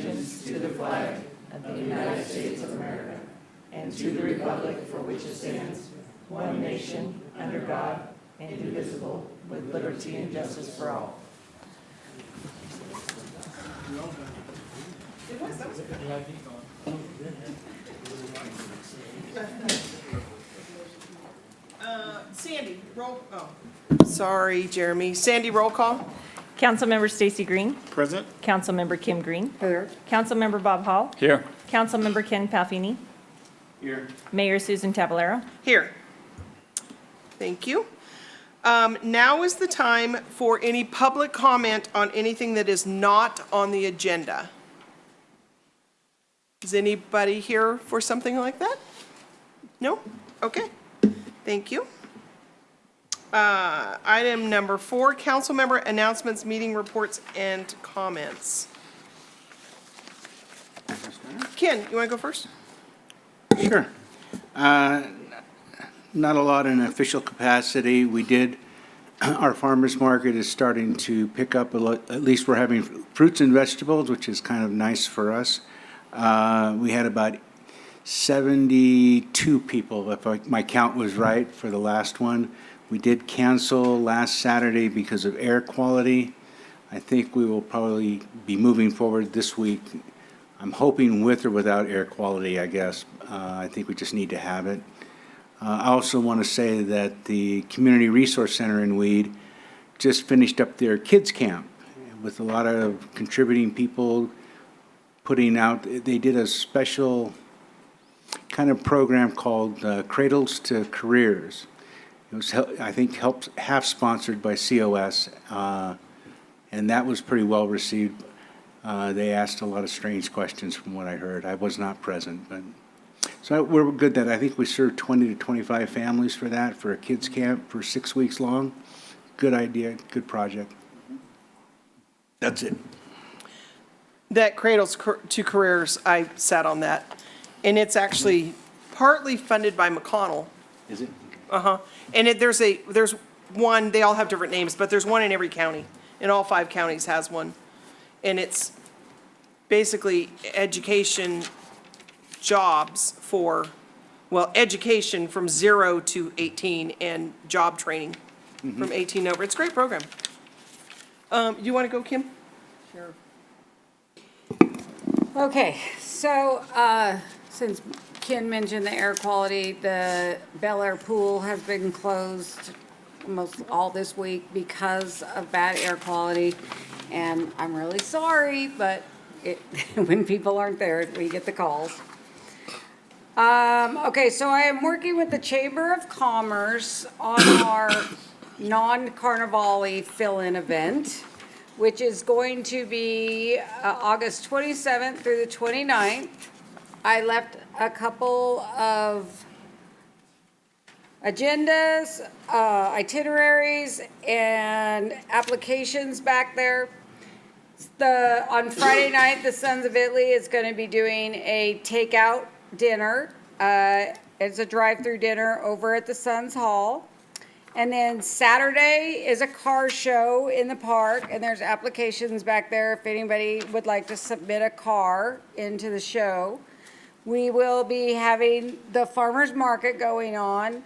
allegiance to the flag of the United States of America and to the republic for which it stands, one nation, under God, indivisible, with liberty and justice for all. Sandy, sorry, Jeremy. Sandy, roll call. Councilmember Stacy Green. Present. Councilmember Kim Green. Here. Councilmember Bob Hall. Here. Councilmember Ken Palfini. Here. Mayor Susan Taballero. Here. Thank you. Now is the time for any public comment on anything that is not on the agenda. Is anybody here for something like that? No? Okay. Thank you. Item number 4, council member announcements, meeting reports, and comments. Ken, you want to go first? Sure. Not a lot in official capacity. We did, our farmer's market is starting to pick up a lot. At least we're having fruits and vegetables, which is kind of nice for us. We had about 72 people, if my count was right, for the last one. We did cancel last Saturday because of air quality. I think we will probably be moving forward this week. I'm hoping with or without air quality, I guess. I think we just need to have it. I also want to say that the Community Resource Center in Weed just finished up their kids camp with a lot of contributing people putting out. They did a special kind of program called Cradles to Careers. It was, I think, half sponsored by COS, and that was pretty well received. They asked a lot of strange questions from what I heard. I was not present, but so we're good that I think we served 20 to 25 families for that, for a kids camp for 6 weeks long. Good idea, good project. That's it. That Cradles to Careers, I sat on that. And it's actually partly funded by McConnell. Is it? Uh-huh. And there's one, they all have different names, but there's one in every county. And all 5 counties has one. And it's basically education jobs for, well, education from 0 to 18 and job training from 18 over. It's a great program. You want to go, Kim? Sure. Okay, so since Ken mentioned the air quality, the Bel Air pool has been closed almost all this week because of bad air quality. And I'm really sorry, but when people aren't there, we get the calls. Okay, so I am working with the Chamber of Commerce on our non-Carnivale fill-in event, which is going to be August 27th through the 29th. I left a couple of agendas, itineraries, and applications back there. On Friday night, the Sons of Italy is going to be doing a takeout dinner. It's a drive-through dinner over at the Sons Hall. And then Saturday is a car show in the park, and there's applications back there if anybody would like to submit a car into the show. We will be having the farmer's market going on.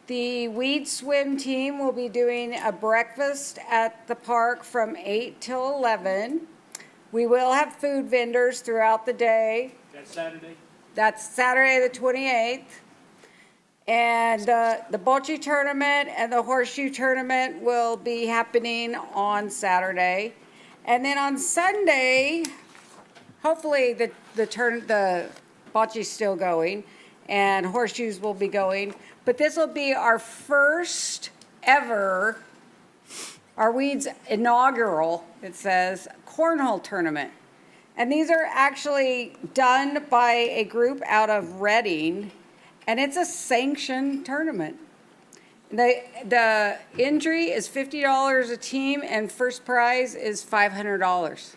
The weed swim team will be doing a breakfast at the park from 8 till 11. We will have food vendors throughout the day. That's Saturday? That's Saturday the 28th. And the bocce tournament and the horseshoe tournament will be happening on Saturday. And then on Sunday, hopefully the bocce's still going and horseshoes will be going. But this will be our first ever, our Weeds inaugural, it says, Cornhole Tournament. And these are actually done by a group out of Reading, and it's a sanctioned tournament. The entry is $50 a team, and first prize is $500.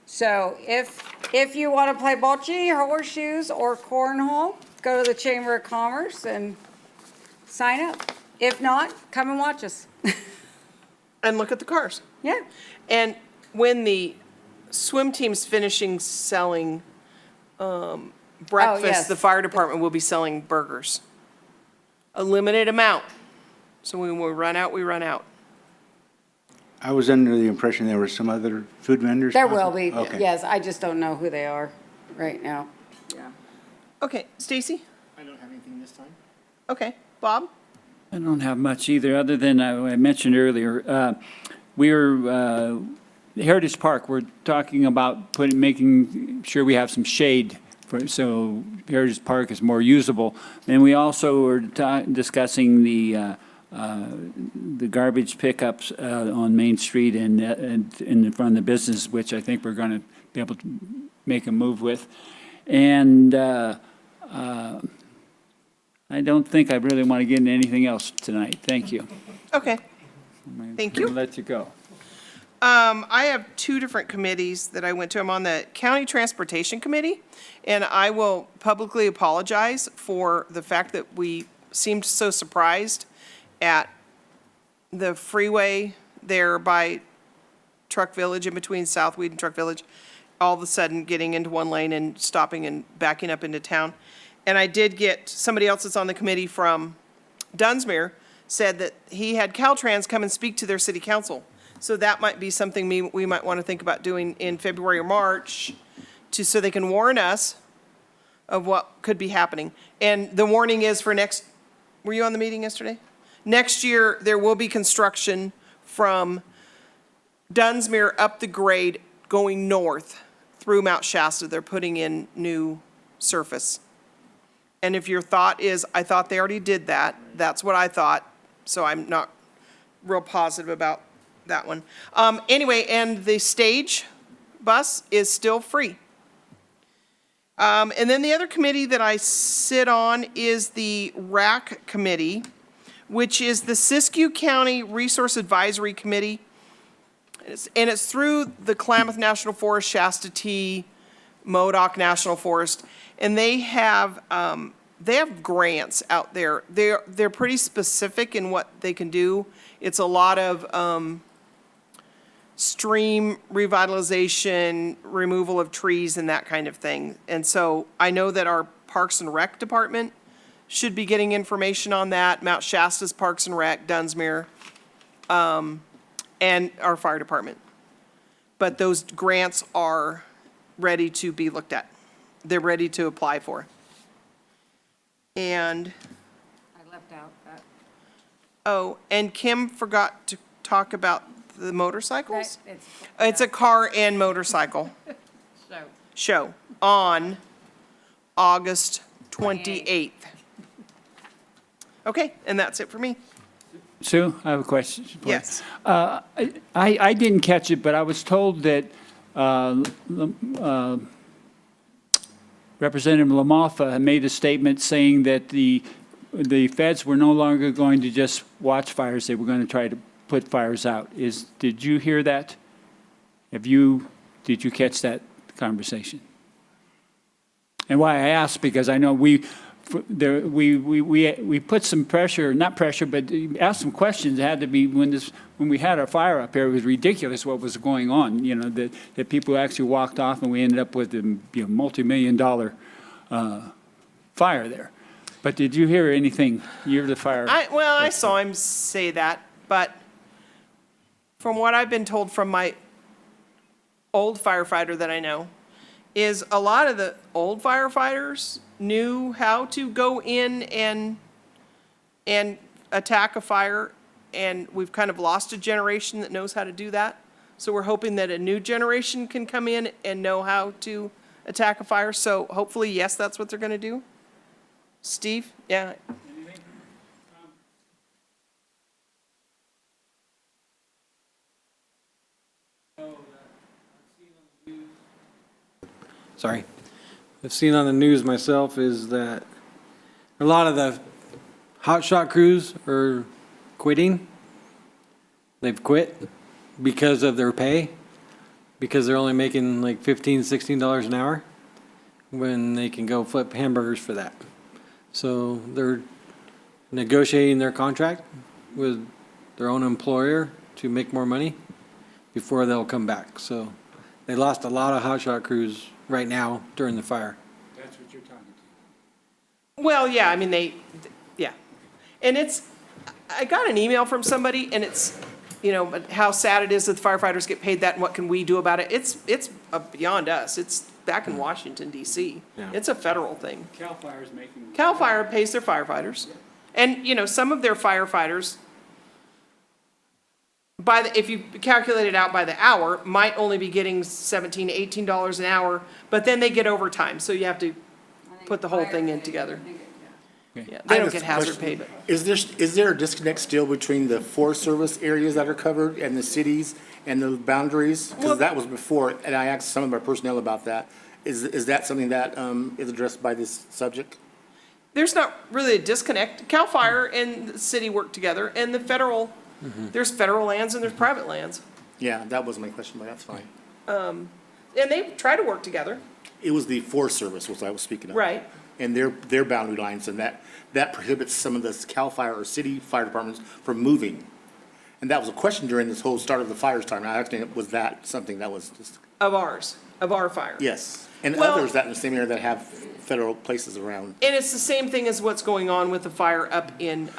So if you want to play bocce, horseshoes, or cornhole, go to the Chamber of Commerce and sign up. If not, come and watch us. And look at the cars. Yeah. And when the swim team's finishing selling breakfast, yes. the fire department will be selling burgers. A limited amount. So when we run out, we run out. I was under the impression there were some other food vendors. There will possibly? be, Okay. yes, I just don't know who they are right now. Yeah. Okay, Stacy? I don't have anything this time. Okay, Bob? I don't have much either, other than I mentioned earlier, Heritage Park, we're talking about making sure we have some shade so Heritage Park is more usable. And we also were discussing the garbage pickups on Main Street and in front of the business, which I think we're going to be able to make a move with. And I don't think I really want to get into anything else tonight. Thank you. Okay, thank you. I'll let you go. I have two different committees that I went to. I'm on the County Transportation Committee, and I will publicly apologize for the fact that we seemed so surprised at the freeway there by Truck Village, in between Southweed and Truck Village, all of a sudden getting into one lane and stopping and backing up into town. And I did get, somebody else that's on the committee from Dunsmuir said that he had Caltrans come and speak to their city council. So that might be something we might want to think about doing in February or March, so they can warn us of what could be happening. And the warning is for next, were you on the meeting yesterday? Next year, there will be construction from Dunsmuir up the grade going north through Mount Shasta. They're putting in new surface. And if your thought is, I thought they already did that, that's what I thought. So I'm not real positive about that one. Anyway, and the stage bus is still free. And then the other committee that I sit on is the RAC committee, which is the Siskiyou County Resource Advisory Committee. And it's through the Klamath National Forest, Shasta T, Modoc National Forest, and they have grants out there. They're pretty specific in what they can do. It's a lot of stream revitalization, removal of trees, and that kind of thing. And so I know that our Parks and Rec department should be getting information on that. Mount Shasta's Parks and Rec, Dunsmuir, and our fire department. But those grants are ready to be looked at. They're ready to apply for. And, I left out that. oh, and Kim forgot to talk about the motorcycles? It's It's a car and motorcycle so. show on August 28th. Okay, and that's it for me. Sue, I have a question. for you. Yes. I didn't catch it, but I was told that Representative LaMalfa had made a statement saying that the feds were no longer going to just watch fires, they were going to try to put fires out. Did you hear that? Did you catch that conversation? And why I ask, because I know we put some pressure, not pressure, but asked some questions. It had to be when we had our fire up here, it was ridiculous what was going on, you know, that people actually walked off and we ended up with a multi-million-dollar fire there. But did you hear anything? You're the fire. I saw him say that, but from what I've been told from my old firefighter that I know, is a lot of the old firefighters knew how to go in and attack a fire, and we've kind of lost a generation that knows how to do that. So we're hoping that a new generation can come in and know how to attack a fire. So hopefully, yes, that's what they're going to do. Steve? Yeah. Sorry. I've seen on the news myself is that a lot of the hotshot crews are quitting. They've quit because of their pay, because they're only making like $15, $16 an hour when they can go flip hamburgers for that. So they're negotiating their contract with their own employer to make more money before they'll come back. So They lost a lot of hotshot crews right now during the fire. That's what you're talking Well, yeah, I mean, yeah. And I got an email from somebody, and it's, but how sad it is that the firefighters get paid that, and what can we do about it? It's beyond us. It's back in Washington, D.C. Yeah. It's a federal thing. CAL FIRE's making. CAL FIRE pays their firefighters. And, some of their firefighters, if you calculate it out by the hour, might only be getting $17, $18 an hour, but then they get overtime, so you have to put the whole thing in together. Yeah, they don't get hazard pay, but. Is there a disconnect still between the Forest Service areas that are covered and the cities and the boundaries? Well- Because that was before, and I asked some of our personnel about that. Is that something that is addressed by this subject? There's not really a disconnect. CAL FIRE and the city work together, and the federal, there's federal lands and there's private lands. Yeah, that was my question, but that's fine. And they try to work together, It was the Forest Service, was I was speaking of. right? And their boundary lines, and that prohibits some of the CAL FIRE or city fire departments from moving. And that was a question during this whole start of the fires time. I actually, was that something that was just, Of our fire. yes. And Well- others that in the same area that have federal places around. And it's the same thing as what's going on with the fire up in,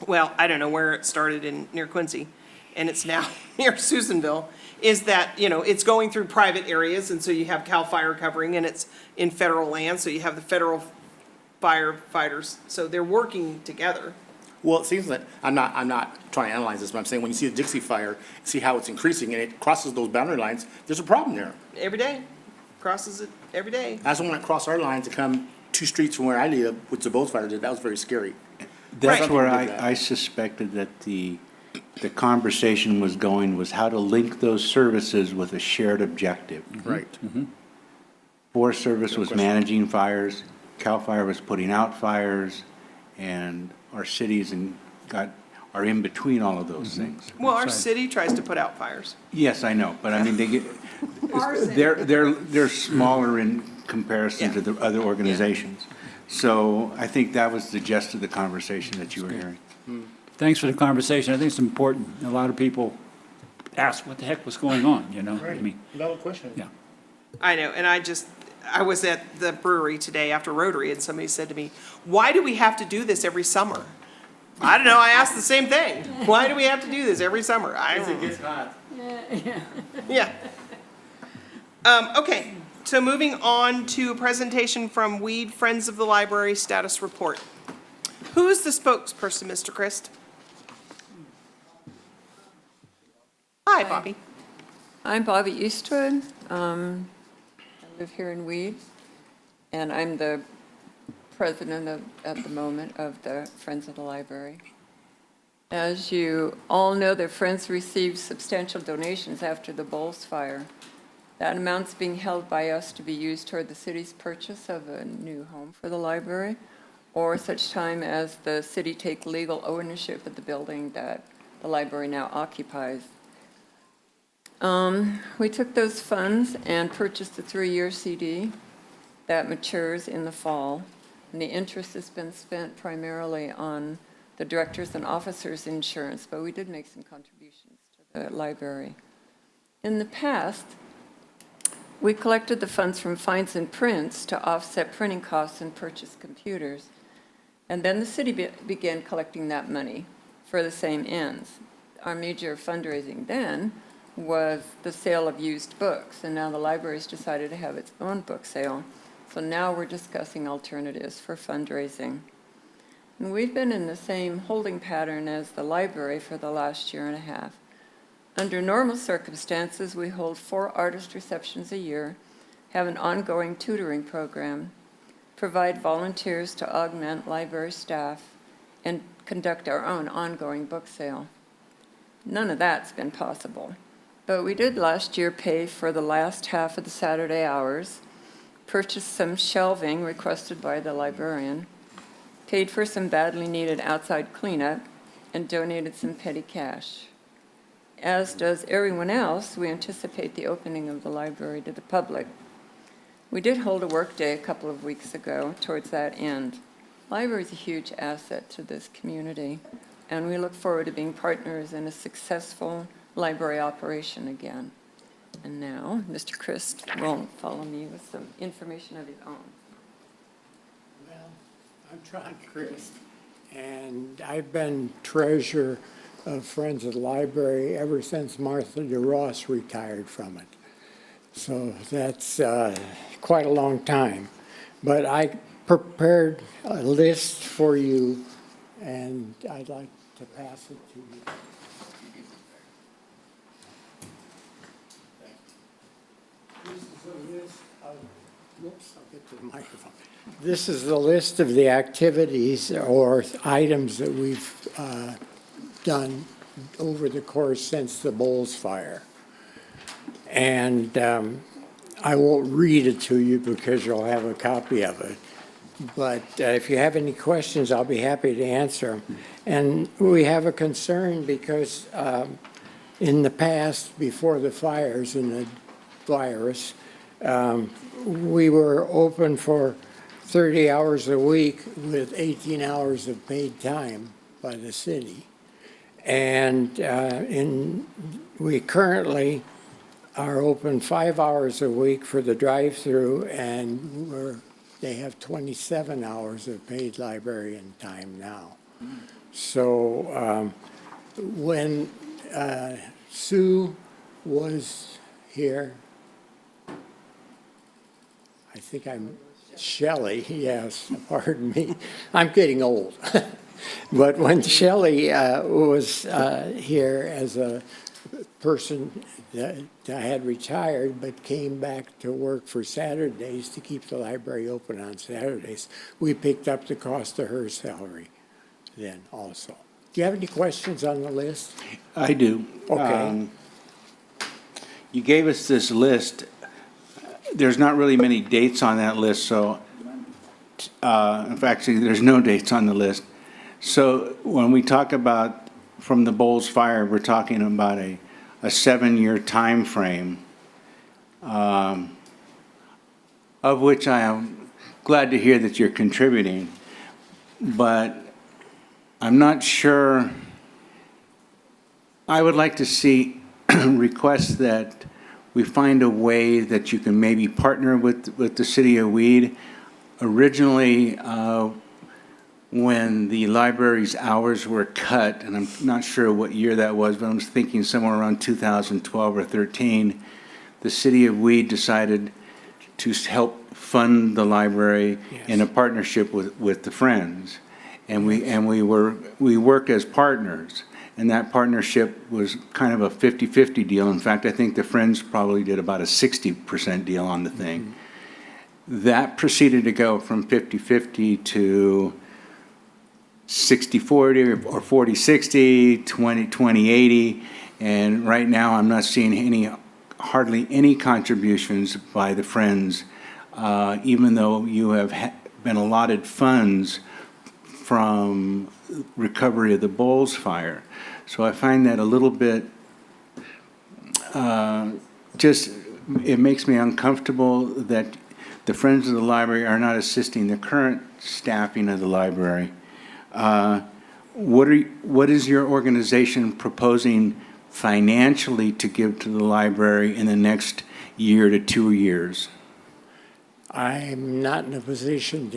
well, I don't know where it started near Quincy, and it's now near Susanville, is that, it's going through private areas, and so you have CAL FIRE covering, and it's in federal land, so you have the federal firefighters, so they're working together. Well, it seems that, I'm not trying to analyze this, but I'm saying when you see the Dixie Fire, see how it's increasing and it crosses those boundary lines, there's a problem there. Every day, crosses it every day. I just want to cross our lines to come 2 streets from where I live, which the both fires did, that was very scary. That's Right. where Something like that. I suspected that the conversation was going, was how to link those services with a shared objective. Right. Forest Service was question. managing fires, CAL FIRE was putting out fires, and our cities are in between all of those things. Well, our city tries to put out fires. Yes, I know, but I mean, they're smaller in comparison to the other organizations. So I think that was the gist of the conversation that you were hearing. about. Thanks for the conversation. I think it's important. A lot of people ask what the heck was going on, I mean, Valid question. yeah. I know, and I was at the brewery today after Rotary, and somebody said to me, why do we have to do this every summer? I don't know, I asked the same thing. Why do we have to do this every summer? It gets hot. Yeah. Okay, so moving on to a presentation from Weed Friends of the Library Status Report. Who's the spokesperson, Mr. Christ? Hi, Bobby. I'm Bobby Eastwood. I live here in Weed, and I'm the president at the moment of the Friends of the Library. As you all know, the Friends received substantial donations after the Bowles fire. That amount's being held by us to be used toward the city's purchase of a new home for the library, or such time as the city take legal ownership of the building that the library now occupies. We took those funds and purchased a 3-year CD that matures in the fall, and the interest has been spent primarily on the directors' and officers' insurance, but we did make some contributions to the library. In the past, we collected the funds from fines and prints to offset printing costs and purchase computers, and then the city began collecting that money for the same ends. Our major fundraising then was the sale of used books, and now the library's decided to have its own book sale. So now we're discussing alternatives for fundraising. And we've been in the same holding pattern as the library for the last 1.5 years. Under normal circumstances, we hold 4 artist receptions a year, have an ongoing tutoring program, provide volunteers to augment library staff, and conduct our own ongoing book sale. None of that's been possible. But we did last year pay for the last half of the Saturday hours, purchased some shelving requested by the librarian, paid for some badly needed outside cleanup, and donated some petty cash. As does everyone else, we anticipate the opening of the library to the public. We did hold a work day a couple of weeks ago towards that end. Library is a huge asset to this community, and we look forward to being partners in a successful library operation again. And now, Mr. Christ will follow me with some information of his own. Well, I'm Todd Christ, and I've been treasurer of Friends of the Library ever since Martha DeRoss retired from it. So that's quite a long time. But I prepared a list for you, and I'd like to pass it to you. This is a list of, whoops, I'll get to the microphone. This is the list of the activities or items that we've done over the course since the Bowles fire. And I won't read it to you because you'll have a copy of it. But if you have any questions, I'll be happy to answer them. And we have a concern because in the past, before the fires and the virus, we were open for 30 hours a week with 18 hours of paid time by the city. And we currently are open 5 hours a week for the drive-through, and they have 27 hours of paid librarian time now. So when Sue was here, I think Shelley, yes, pardon me, I'm getting old. But when Shelley was here as a person that had retired but came back to work for Saturdays to keep the library open on Saturdays, we picked up the cost of her salary then also. Do you have any questions on the list? I do. Okay. You gave us this list. There's not really many dates on that list, so in fact, there's no dates on the list. So when we talk about from the Bowles fire, we're talking about a 7-year time frame, of which I am glad to hear that you're contributing, but I'm not sure. I would like to see requests that we find a way that you can maybe partner with the city of Weed. Originally, when the library's hours were cut, and I'm not sure what year that was, but I'm thinking somewhere around 2012 or 13, the city of Weed decided to help fund the library in a partnership with the Friends. And we work as partners. And that partnership was kind of a 50-50 deal. In fact, I think the Friends probably did about a 60% deal on the thing. Mm-hmm. That proceeded to go from 50-50 to 60-40 or 40-60, 20-80. And right now, I'm not seeing hardly any contributions by the Friends, even though you have been allotted funds from recovery of the Bowles fire. So I find that a little bit, it makes me uncomfortable that the Friends of the Library are not assisting the current staffing of the library. What is your organization proposing financially to give to the library in the next year to 2 years? I'm not in a position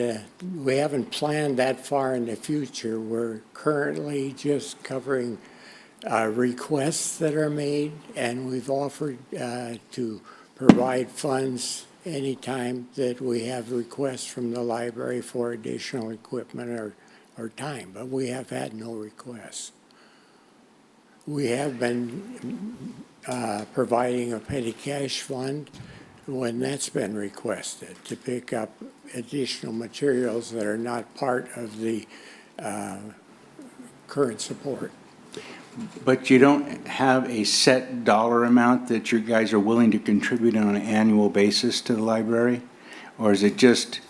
we haven't planned that far in the future. We're currently just covering requests that are made, and we've offered to provide funds anytime that we have requests from the library for additional equipment or time, but we have had no requests. We have been providing a petty cash fund when that's been requested to pick up additional materials that are not part of the current support. But you don't have a set dollar amount that you guys are willing to contribute on an annual basis to the library? Or is it just,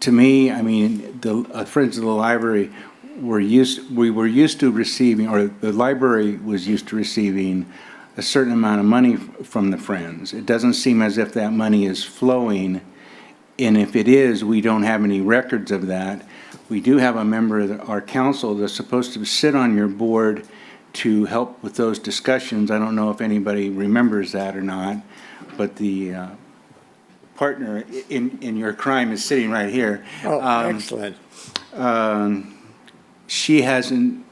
to me, I mean, the Friends of the Library we were used to receiving, or the library was used to receiving a certain amount of money from the Friends. It doesn't seem as if that money is flowing, and if it is, we don't have any records of that. We do have a member of our council that's supposed to sit on your board to help with those discussions. I don't know if anybody remembers that or not, but the partner in your crime is sitting right here. Oh, excellent. She hasn't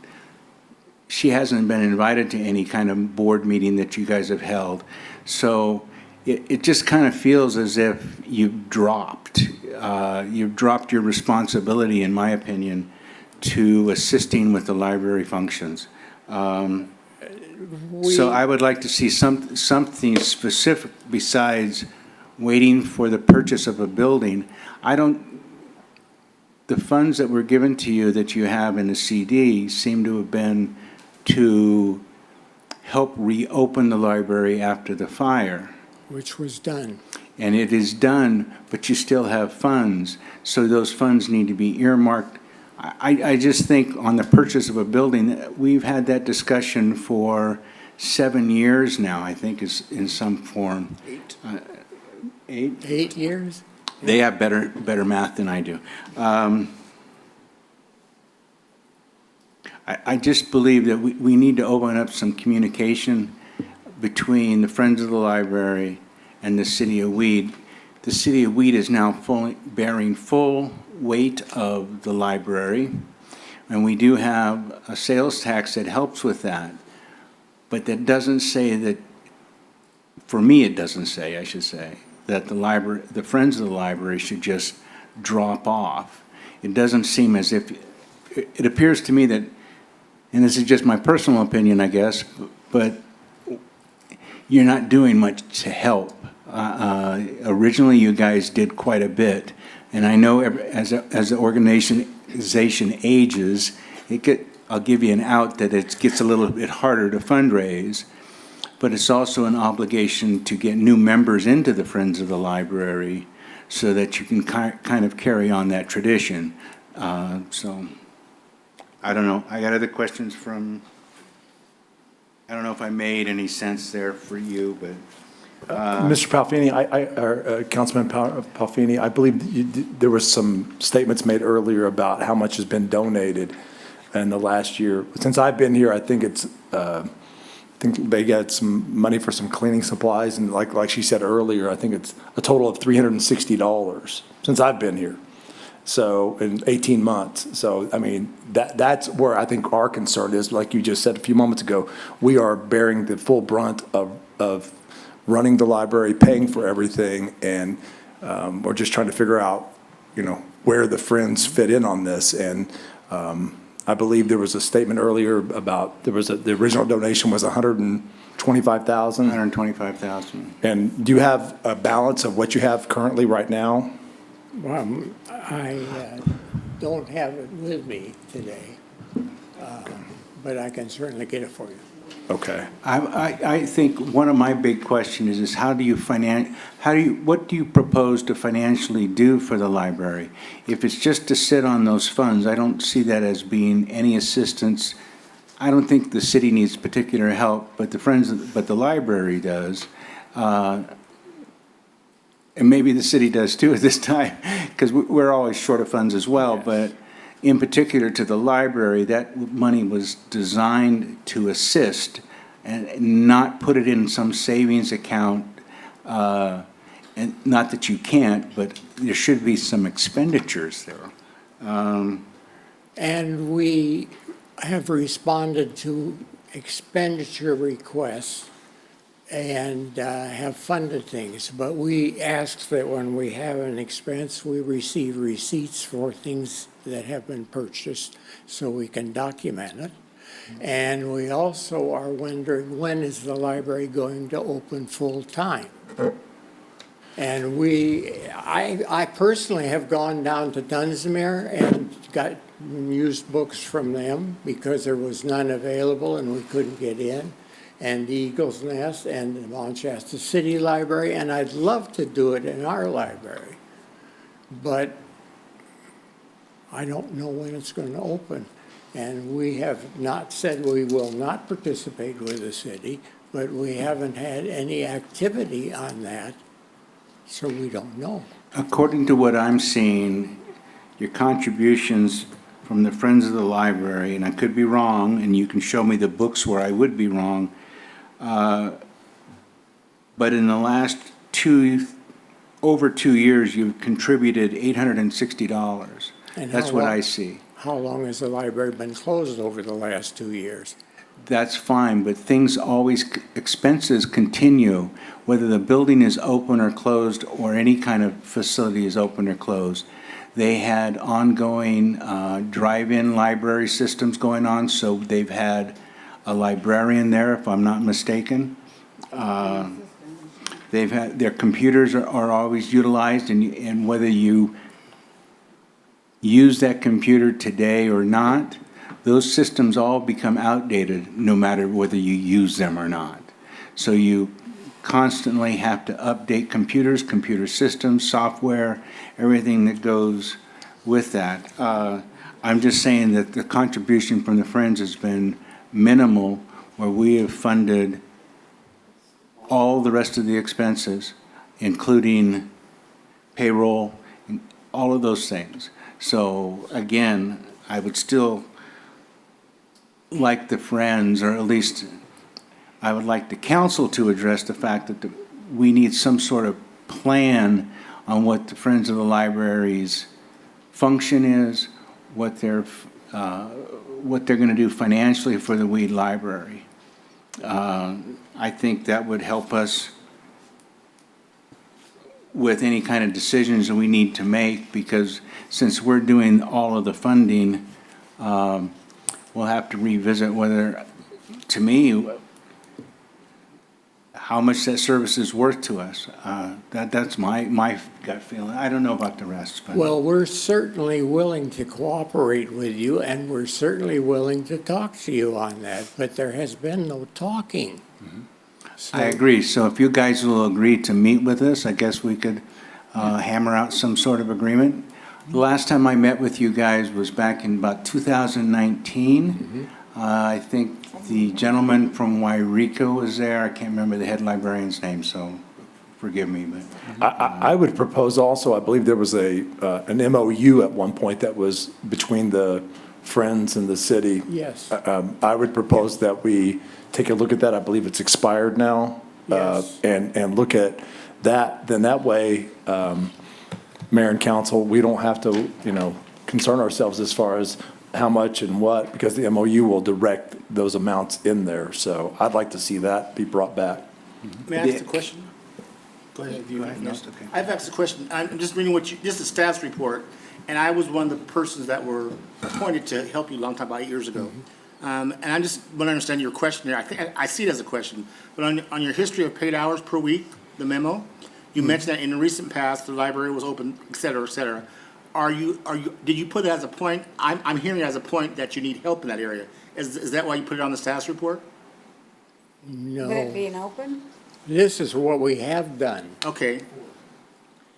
been invited to any kind of board meeting that you guys have held. So it just kind of feels as if you've dropped your responsibility, in my opinion, to assisting with the library functions. So I would like to see something specific besides waiting for the purchase of a building. The funds that were given to you that you have in the CD seem to have been to help reopen the library after the fire. Which was done. And it is done, but you still have funds, so those funds need to be earmarked. I just think on the purchase of a building, we've had that discussion for 7 years now, I think, is in some form. 8? 8 years? They have better math than I do. I just believe that we need to open up some communication between the Friends of the Library and the City of Weed. The City of Weed is now bearing full weight of the library, and we do have a sales tax that helps with that. But that doesn't say that, for me it doesn't say, I should say, that the Friends of the Library should just drop off. It doesn't seem as if, it appears to me that, and this is just my personal opinion, I guess, but you're not doing much to help. Originally, you guys did quite a bit, and I know as the organization ages, I'll give you an out that it gets a little bit harder to fundraise, but it's also an obligation to get new members into the Friends of the Library so that you can kind of carry on that tradition. So, I don't know. I got other questions from, I don't know if I made any sense there for you, but. Mr. Palfini, Councilman Palfini, I believe there was some statements made earlier about how much has been donated in the last year. Since I've been here, I think I think they got some money for some cleaning supplies, and like she said earlier, I think it's a total of $360 since I've been here. So in 18 months. So, I mean, that's where I think our concern is. Like you just said a few moments ago, we are bearing the full brunt of running the library, paying for everything, and we're just trying to figure out, where the Friends fit in on this. And I believe there was a statement earlier about the original donation was $125,000. $125,000. And do you have a balance of what you have currently right now? Well, I don't have it with me today, but I can certainly get it for you. Okay. I think one of my big questions is what do you propose to financially do for the library? If it's just to sit on those funds, I don't see that as being any assistance. I don't think the city needs particular help, but the library does. And maybe the city does too at this time, because we're always short of funds as well. Yes. But in particular to the library, that money was designed to assist and not put it in some savings account. And not that you can't, but there should be some expenditures there. And we have responded to expenditure requests and have funded things, but we ask that when we have an expense, we receive receipts for things that have been purchased so we can document it. And we also are wondering, when is the library going to open full time? And I personally have gone down to Dunsmuir and got used books from them because there was none available and we couldn't get in, and the Eagle's Nest and the Mount Shasta City Library, and I'd love to do it in our library, but I don't know when it's going to open. And we have not said we will not participate with the city, but we haven't had any activity on that, so we don't know. According to what I'm seeing, your contributions from the Friends of the Library, and I could be wrong, and you can show me the books where I would be wrong, but in the last over 2 years, you've contributed $860. And That's how what long- I see. How long has the library been closed over the last 2 years? That's fine, but expenses continue, whether the building is open or closed, or any kind of facility is open or closed. They had ongoing drive-in library systems going on, so they've had a librarian there, if I'm not mistaken. They've had, their computers are always utilized, and whether you use that computer today or not, those systems all become outdated no matter whether you use them or not. So you constantly have to update computers, computer systems, software, everything that goes with that. I'm just saying that the contribution from the Friends has been minimal, where we have funded all the rest of the expenses, including payroll, and all of those things. So again, I would still like the Friends, or at least I would like the council to address the fact that we need some sort of plan on what the Friends of the Library's function is, what they're going to do financially for the Weed Library. I think that would help us with any kind of decisions that we need to make, because since we're doing all of the funding, we'll have to revisit whether, to me, how much that service is worth to us. That's my gut feeling. I don't know about the rest. But. Well, we're certainly willing to cooperate with you, and we're certainly willing to talk to you on that, but there has been no talking. I agree. So if you guys will agree to meet with us, I guess we could hammer out some sort of agreement. The last time I met with you guys was back in about 2019. I think the gentleman from Wairika was there. I can't remember the head librarian's name, so forgive me. But I would propose also, I believe there was an MOU at one point that was between the Friends and the city. Yes. I would propose that we take a look at that. I believe it's expired now. Yes. And look at that. Then that way, Mayor and council, we don't have to, concern ourselves as far as how much and what, because the MOU will direct those amounts in there. So I'd like to see that be brought back. May I ask a question? Go ahead. Go ahead. No, it's okay. I've asked a question. I'm just reading this is staff's report, and I was one of the persons that were appointed to help you a long time, about 8 years ago. And I just want to understand your question here. I think I see it as a question, but on your history of paid hours per week, the memo, you mentioned that in the recent past, the library was open, et cetera, et cetera. Did you put it as a point? I'm hearing it as a point that you need help in that area. Is that why you put it on the staff's report? No. With it being open? This is what we have done. Okay.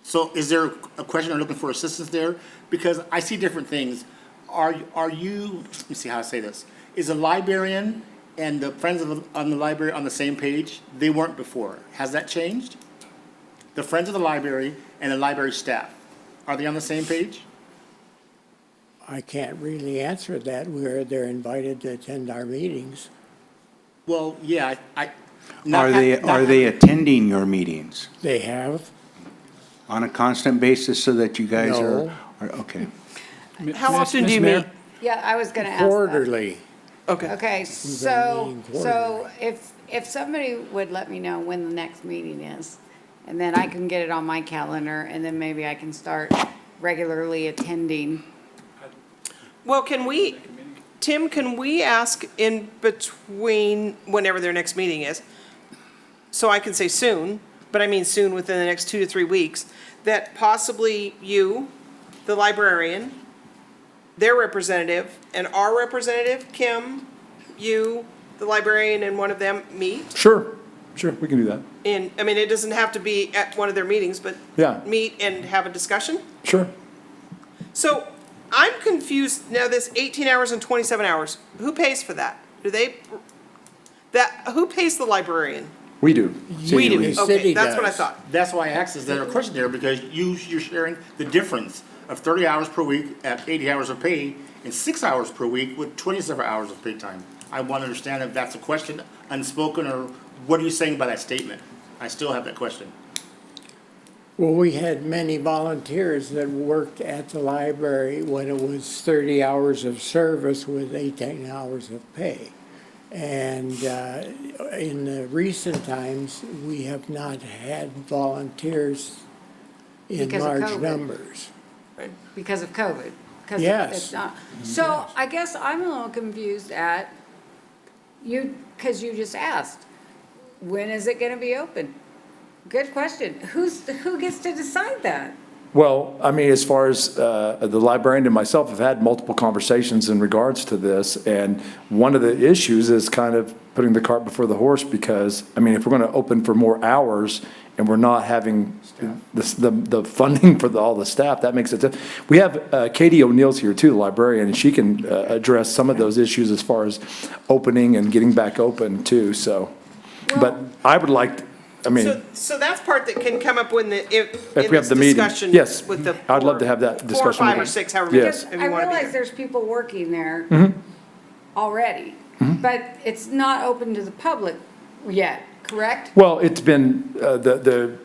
So is there a question, are you looking for assistance there? Because I see different things. Are you, let me see how I say this. Is a librarian and the Friends of the Library on the same page? They weren't before. Has that changed? The Friends of the Library and the library staff, are they on the same page? I can't really answer that. They're invited to attend our meetings. Well, yeah, Are they attending your meetings They have. on a constant basis so that you guys No. are okay? How often do you meet? Yeah, I was gonna ask that. Quarterly. Okay. Okay, meeting so if somebody would let me know when the next meeting is, and then I can get it on my calendar, and then maybe I can start regularly attending. Well, Tim, can we ask in between whenever their next meeting is, so I can say soon, but I mean soon within the next 2 to 3 weeks, that possibly you, the librarian, their representative, and our representative, Kim, you, the librarian, and one of them meet? Sure, we can do that. And, I mean, it doesn't have to be at one of their meetings, but Yeah. meet and have a discussion? Sure. So I'm confused now, this 18 hours and 27 hours, who pays for that? Who pays the librarian? We do. We do, The okay, city that's what I does. thought. That's why I asked, is there a question there? Because you're sharing the difference of 30 hours per week at 80 hours of pay and 6 hours per week with 27 hours of pay time. I want to understand if that's a question unspoken, or what are you saying by that statement? I still have that question. Well, we had many volunteers that worked at the library when it was 30 hours of service with 18 hours of pay. And in the recent times, we have not had volunteers in Because of large COVID. numbers. Because of COVID. 'Cause Yes. it's not- So I guess I'm a little confused at you, because you just asked, when is it gonna be open? Good question. Who gets to decide that? Well, I mean, as far as the librarian and myself have had multiple conversations in regards to this, and one of the issues is kind of putting the cart before the horse, because, I mean, if we're going to open for more hours and we're not having the funding for all the staff, that makes it, we have Katie O'Neill's here too, the librarian, and she can address some of those issues as far as opening and getting back open too, so. But I would like, I mean. So that's part that can come up when in we have this the meeting. discussion. Yes. With the. I'd love to have that 4 or discussion. 5 or 6, however many, Yes. if I you want to be realize there. there's people working there already, but it's not open to the public yet, correct? Well, it's been,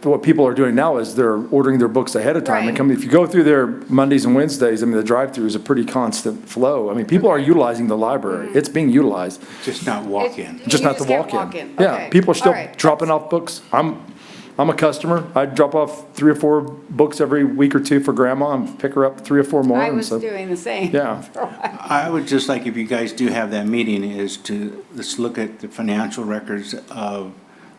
what people are doing now is they're ordering their books ahead of time. And Right. come, if you go through there Mondays and Wednesdays, I mean, the drive-through is a pretty constant flow. I mean, people are utilizing the library. It's being utilized, Just not walk-in. just You not the can't walk-in. walk in. Yeah, Okay. people are still All right. dropping off books. I'm a customer. I drop off 3 or 4 books every week or 2 for grandma and pick her up 3 or 4 more. I and was so- doing the same. Yeah. I would just like, if you guys do have that meeting, is to, let's look at the financial records of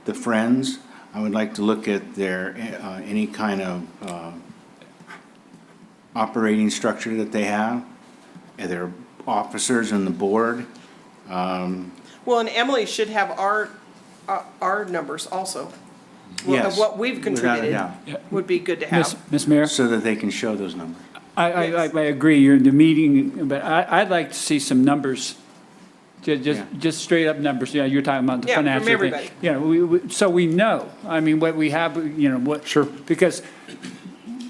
the Friends. I would like to look at their, any kind of operating structure that they have, and their officers and the board. Well, and Emily should have our numbers also. Yes, Of what we've without a contributed doubt. would be good to Miss have. Miss Mayor? So that they can show those numbers. I agree, you're in the meeting, but I'd like to see some numbers. Just straight up numbers, yeah, you're talking about the Yeah, from financial thing. everybody. Yeah, so we know, I mean, what we have, you know, what. Sure. Because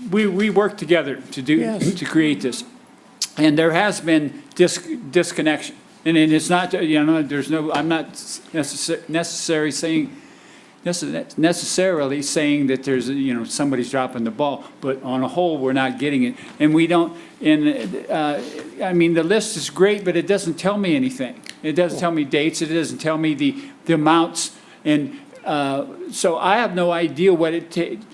we work together Yes. to create this. And there has been disconnection. And it's not, you know, there's no, I'm not necessarily saying that there's, you know, somebody's dropping the ball, but on a whole, we're not getting it. And we don't, I mean, the list is great, but it doesn't tell me anything. It doesn't tell me dates, it doesn't tell me the amounts, and so I have no idea what it takes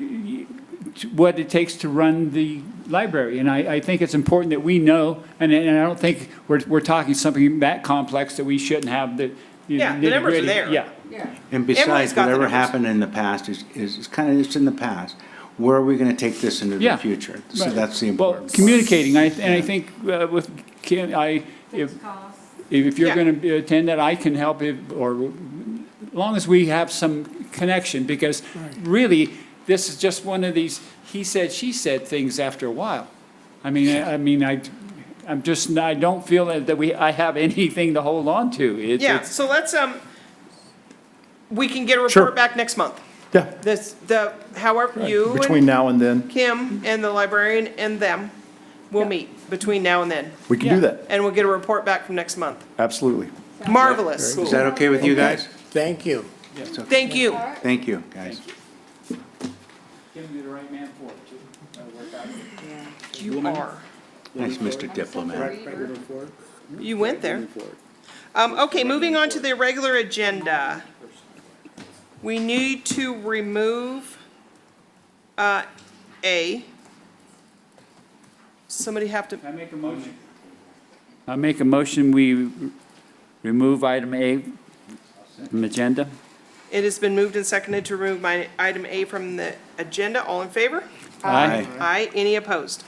to run the library. And I think it's important that we know, and I don't think we're talking something that complex that we shouldn't have the. Yeah, the numbers are nitty-gritty. there. Yeah. Yeah. And besides, got the whatever numbers. happened in the past is kind of, it's in the past. Where are we gonna take this into the Yeah. future? So Right. that's the Well, important. communicating, and I think with Kim, if you're Yeah. going to attend that, I can help, or as long as we have some connection, because really, this is just one of these he said, she said things after a while. I don't feel that I have anything to hold on to. Yeah, so let's, we can get a Sure. report back next month. Yeah, However, you between and now and then, Kim and the librarian and them will meet between now and then. we can do that. And we'll get a report back from next month. Absolutely. Marvelous. Is that okay with you guys? Thank you. Thank you. Thank you, guys. Give me the right man for it, too. You are. Nice, Mr. Diplomat. You went there. Okay, moving on to the regular agenda. We need to remove, A. Somebody have to, Can I make a motion? I make a motion, we remove item A from agenda. it has been moved and seconded to remove item A from the agenda. All in favor? Aye. Aye. Any opposed?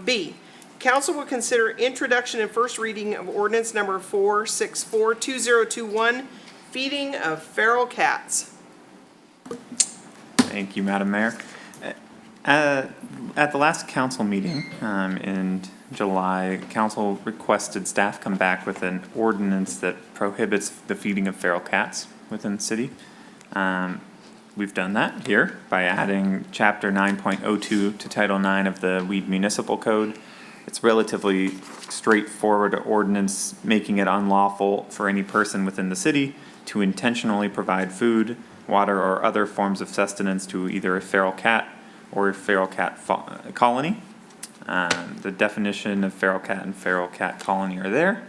B, council will consider introduction and first reading of ordinance number 464-2021, feeding of feral cats. Thank you, Madam Mayor. At the last council meeting in July, council requested staff come back with an ordinance that prohibits the feeding of feral cats within the city. we've done that here by adding Chapter 9.02 to Title 9 of the Weed Municipal Code. It's relatively straightforward ordinance, making it unlawful for any person within the city to intentionally provide food, water, or other forms of sustenance to either a feral cat or a feral cat colony. The definition of feral cat and feral cat colony are there.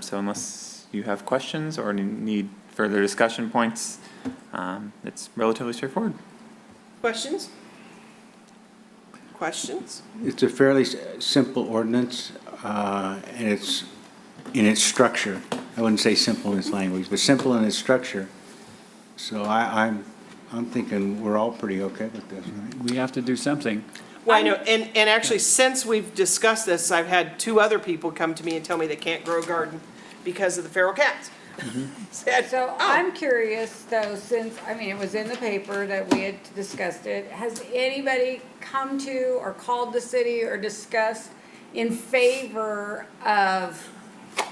So unless you have questions or need further discussion points, it's relatively straightforward. Questions? Questions? It's a fairly simple ordinance, and it's in its structure. I wouldn't say simple in its language, but simple in its structure. So I'm thinking we're all pretty okay with this, right? We have to do something. Well, I know, and actually, since we've discussed this, I've had 2 other people come to me and tell me they can't grow a garden because of the feral cats. Said, So "Oh." I'm curious though, since, I mean, it was in the paper that we had discussed it, has anybody come to or called the city or discussed in favor of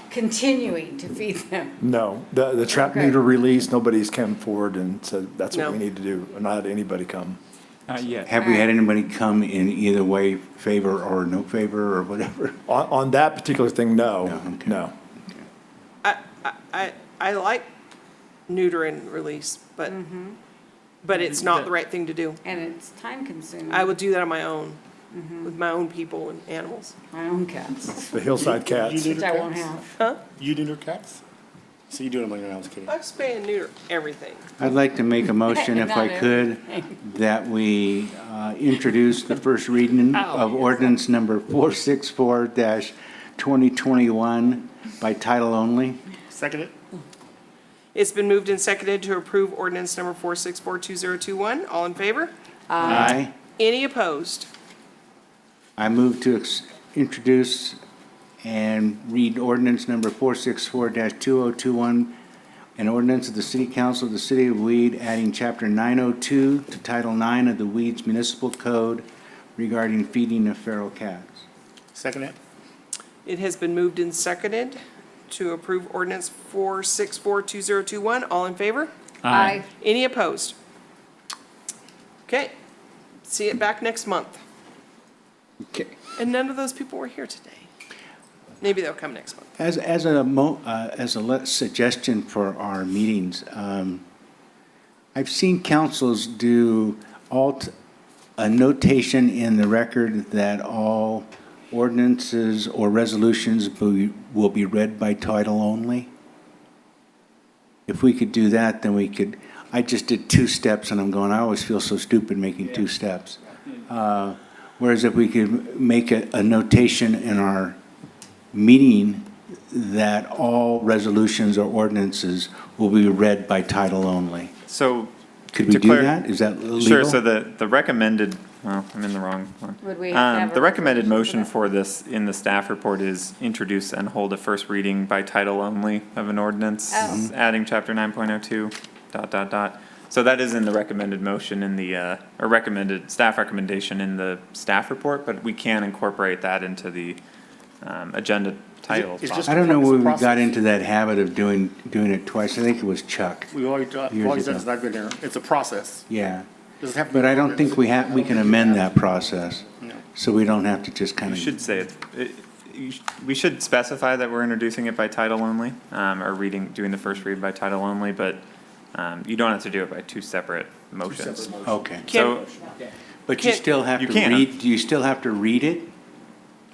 continuing to feed them? No, the trap Okay. neuter release, nobody's come forward and said that's what we No. need to do, not had anybody come. Not yet. Have we had anybody come in either way, favor or no favor or whatever? On that particular thing, no, No, okay. no. I like neuter and release, but it's not the right thing to do. And it's time consuming. I would do that on my own, with my own people and animals. My own cats, The hillside cats. which I won't have. You neuter cats? So you do them when you're, I was kidding. I spay and neuter everything. I'd like to make a motion, if I Not could, that we introduce the first reading of ordinance number 464-2021 by title only. Second it? It's been moved and seconded to approve ordinance number 4642021. All in favor? Aye. Any opposed? I move to introduce and read ordinance number 464-2021, an ordinance of the City Council of the City of Weed adding Chapter 902 to Title 9 of the Weeds Municipal Code regarding feeding of feral cats. Second it? It has been moved and seconded to approve ordinance 4642021. All in favor? Aye. Any opposed? Okay. See it back next month. Okay. And none of those people were here today. Maybe they'll come next month. As a suggestion for our meetings, I've seen councils do a notation in the record that all ordinances or resolutions will be read by title only. If we could do that, then we could, I just did 2 steps and I'm going, I always feel so stupid making 2 steps. Whereas if we could make a notation in our meeting that all resolutions or ordinances will be read by title only. So. Could we to do clar- that? Is that legal? Sure, so the recommended, well, I'm in the wrong one. Would we have to have a The recommended resolution motion for this in the staff report is introduce and hold a first reading by title only of an ordinance, Oh. adding Chapter 9.02, ... So that is in the recommended motion in the, or recommended, staff recommendation in the staff report, but we can incorporate that into the agenda title. It's just- I don't know It's a where we got process. into that habit of doing it twice. I think it was Chuck. We've always done Years it since ago. I've been there. It's a process. Yeah. Doesn't have to be But I don't think we ordinance. can amend that process. No. So we don't have to just kind You of. should say we should specify that we're introducing it by title only, or doing the first read by title only, but you don't have to do it by 2 separate motions. Okay. So, But you Can- still have You to can. read, do you still have to read it?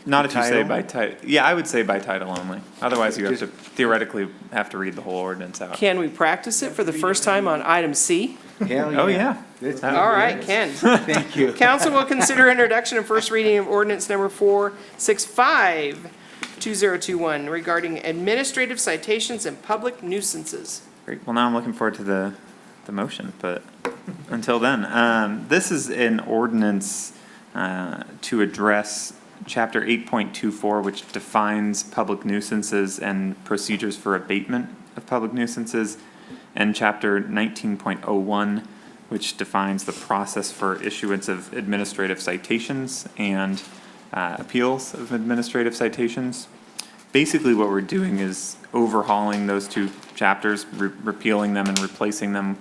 not if you say title? by title, yeah, I would say by title only, otherwise you have to Just- theoretically have to read the whole ordinance out. Can we practice it for the first time on item C? Hell Oh, yeah. That's- All right, Ken. Thank you. Council will consider introduction and first reading of ordinance number 465-2021 regarding administrative citations and public nuisances. Great, well, now I'm looking forward to the motion, but until then, this is an ordinance to address Chapter 8.24, which defines public nuisances and procedures for abatement of public nuisances, and Chapter 19.01, which defines the process for issuance of administrative citations and appeals of administrative citations. Basically, what we're doing is overhauling those 2 chapters, repealing them and replacing them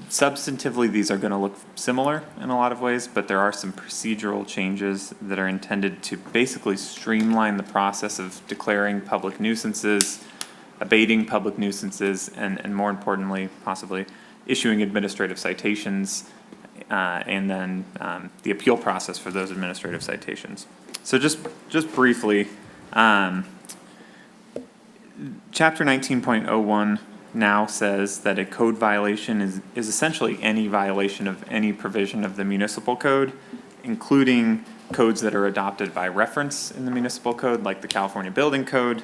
Substantively, these are going to look similar in a lot of ways, but there are some procedural changes that are intended to basically streamline the process of declaring public nuisances, abating public nuisances, and more importantly, possibly issuing administrative citations, and then the appeal process for those administrative citations. So just briefly, Chapter 19.01 now says that a code violation is essentially any violation of any provision of the municipal code, including codes that are adopted by reference in the municipal code, like the California Building Code,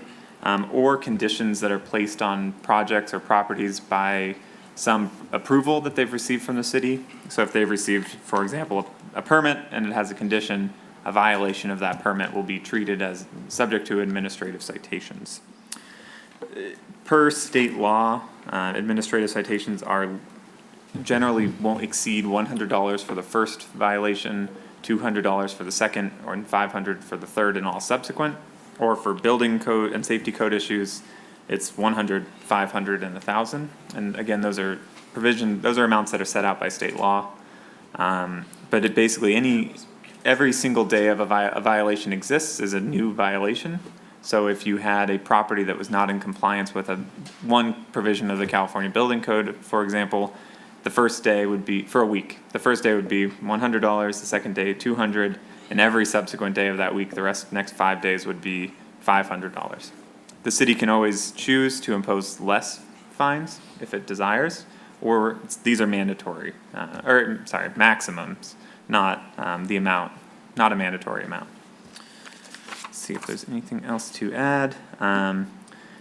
or conditions that are placed on projects or properties by some approval that they've received from the city. So if they've received, for example, a permit and it has a condition, a violation of that permit will be treated as subject to administrative citations. Per state law, administrative citations are generally won't exceed $100 for the first violation, $200 for the second, or $500 for the third and all subsequent. Or for building code and safety code issues, it's $100, $500, and $1,000. And again, those are amounts that are set out by state law. But it basically every single day of a violation exists is a new violation. So if you had a property that was not in compliance with one provision of the California Building Code, for example, the first day would be, for a week, the first day would be $100, the second day $200, and every subsequent day of that week, the next 5 days would be $500. The city can always choose to impose less fines if it desires, or these are mandatory, maximums, not the amount, not a mandatory amount. See if there's anything else to add.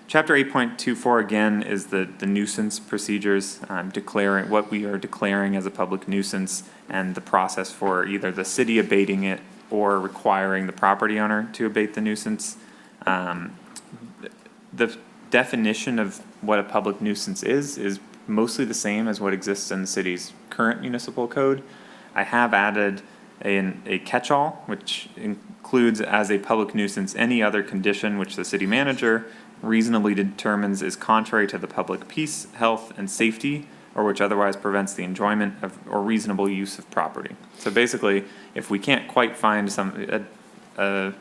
Chapter 8.24 again is the nuisance procedures, declaring what we are declaring as a public nuisance and the process for either the city abating it or requiring the property owner to abate the nuisance. The definition of what a public nuisance is mostly the same as what exists in the city's current municipal code. I have added a catch-all, which includes as a public nuisance any other condition which the city manager reasonably determines is contrary to the public peace, health, and safety, or which otherwise prevents the enjoyment of or reasonable use of property. So basically, if we can't quite find a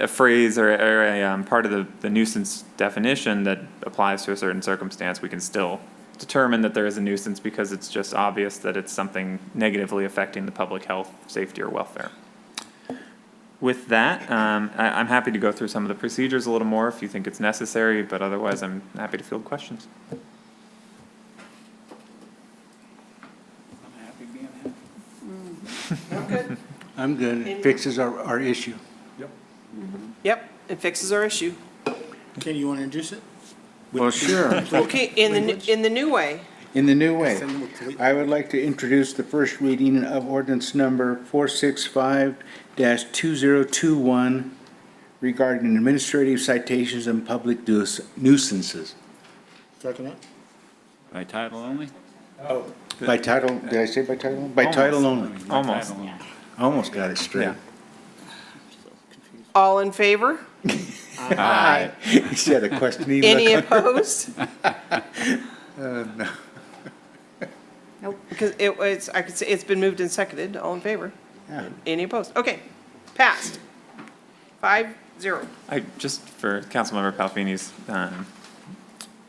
phrase or a part of the nuisance definition that applies to a certain circumstance, we can still determine that there is a nuisance because it's just obvious that it's something negatively affecting the public health, safety, or welfare. With that, I'm happy to go through some of the procedures a little more if you think it's necessary, but otherwise I'm happy to field questions. I'm good. It fixes our issue. Yep, it fixes our issue. Ken, you want to introduce it? Well, sure. Okay, in the new way. In the new way, I would like to introduce the first reading of ordinance number 465-2021 regarding administrative citations and public nuisances. Second it? By title only? By title, did I say by title? By title only. Almost. Almost got it straight. Yeah. All in favor? Aye. You said a questioning look. Any opposed? No. Nope. Because I could say it's been moved and seconded. All in favor? Yeah. Any opposed? Okay, passed. 5-0. Just for Councilmember Palfini's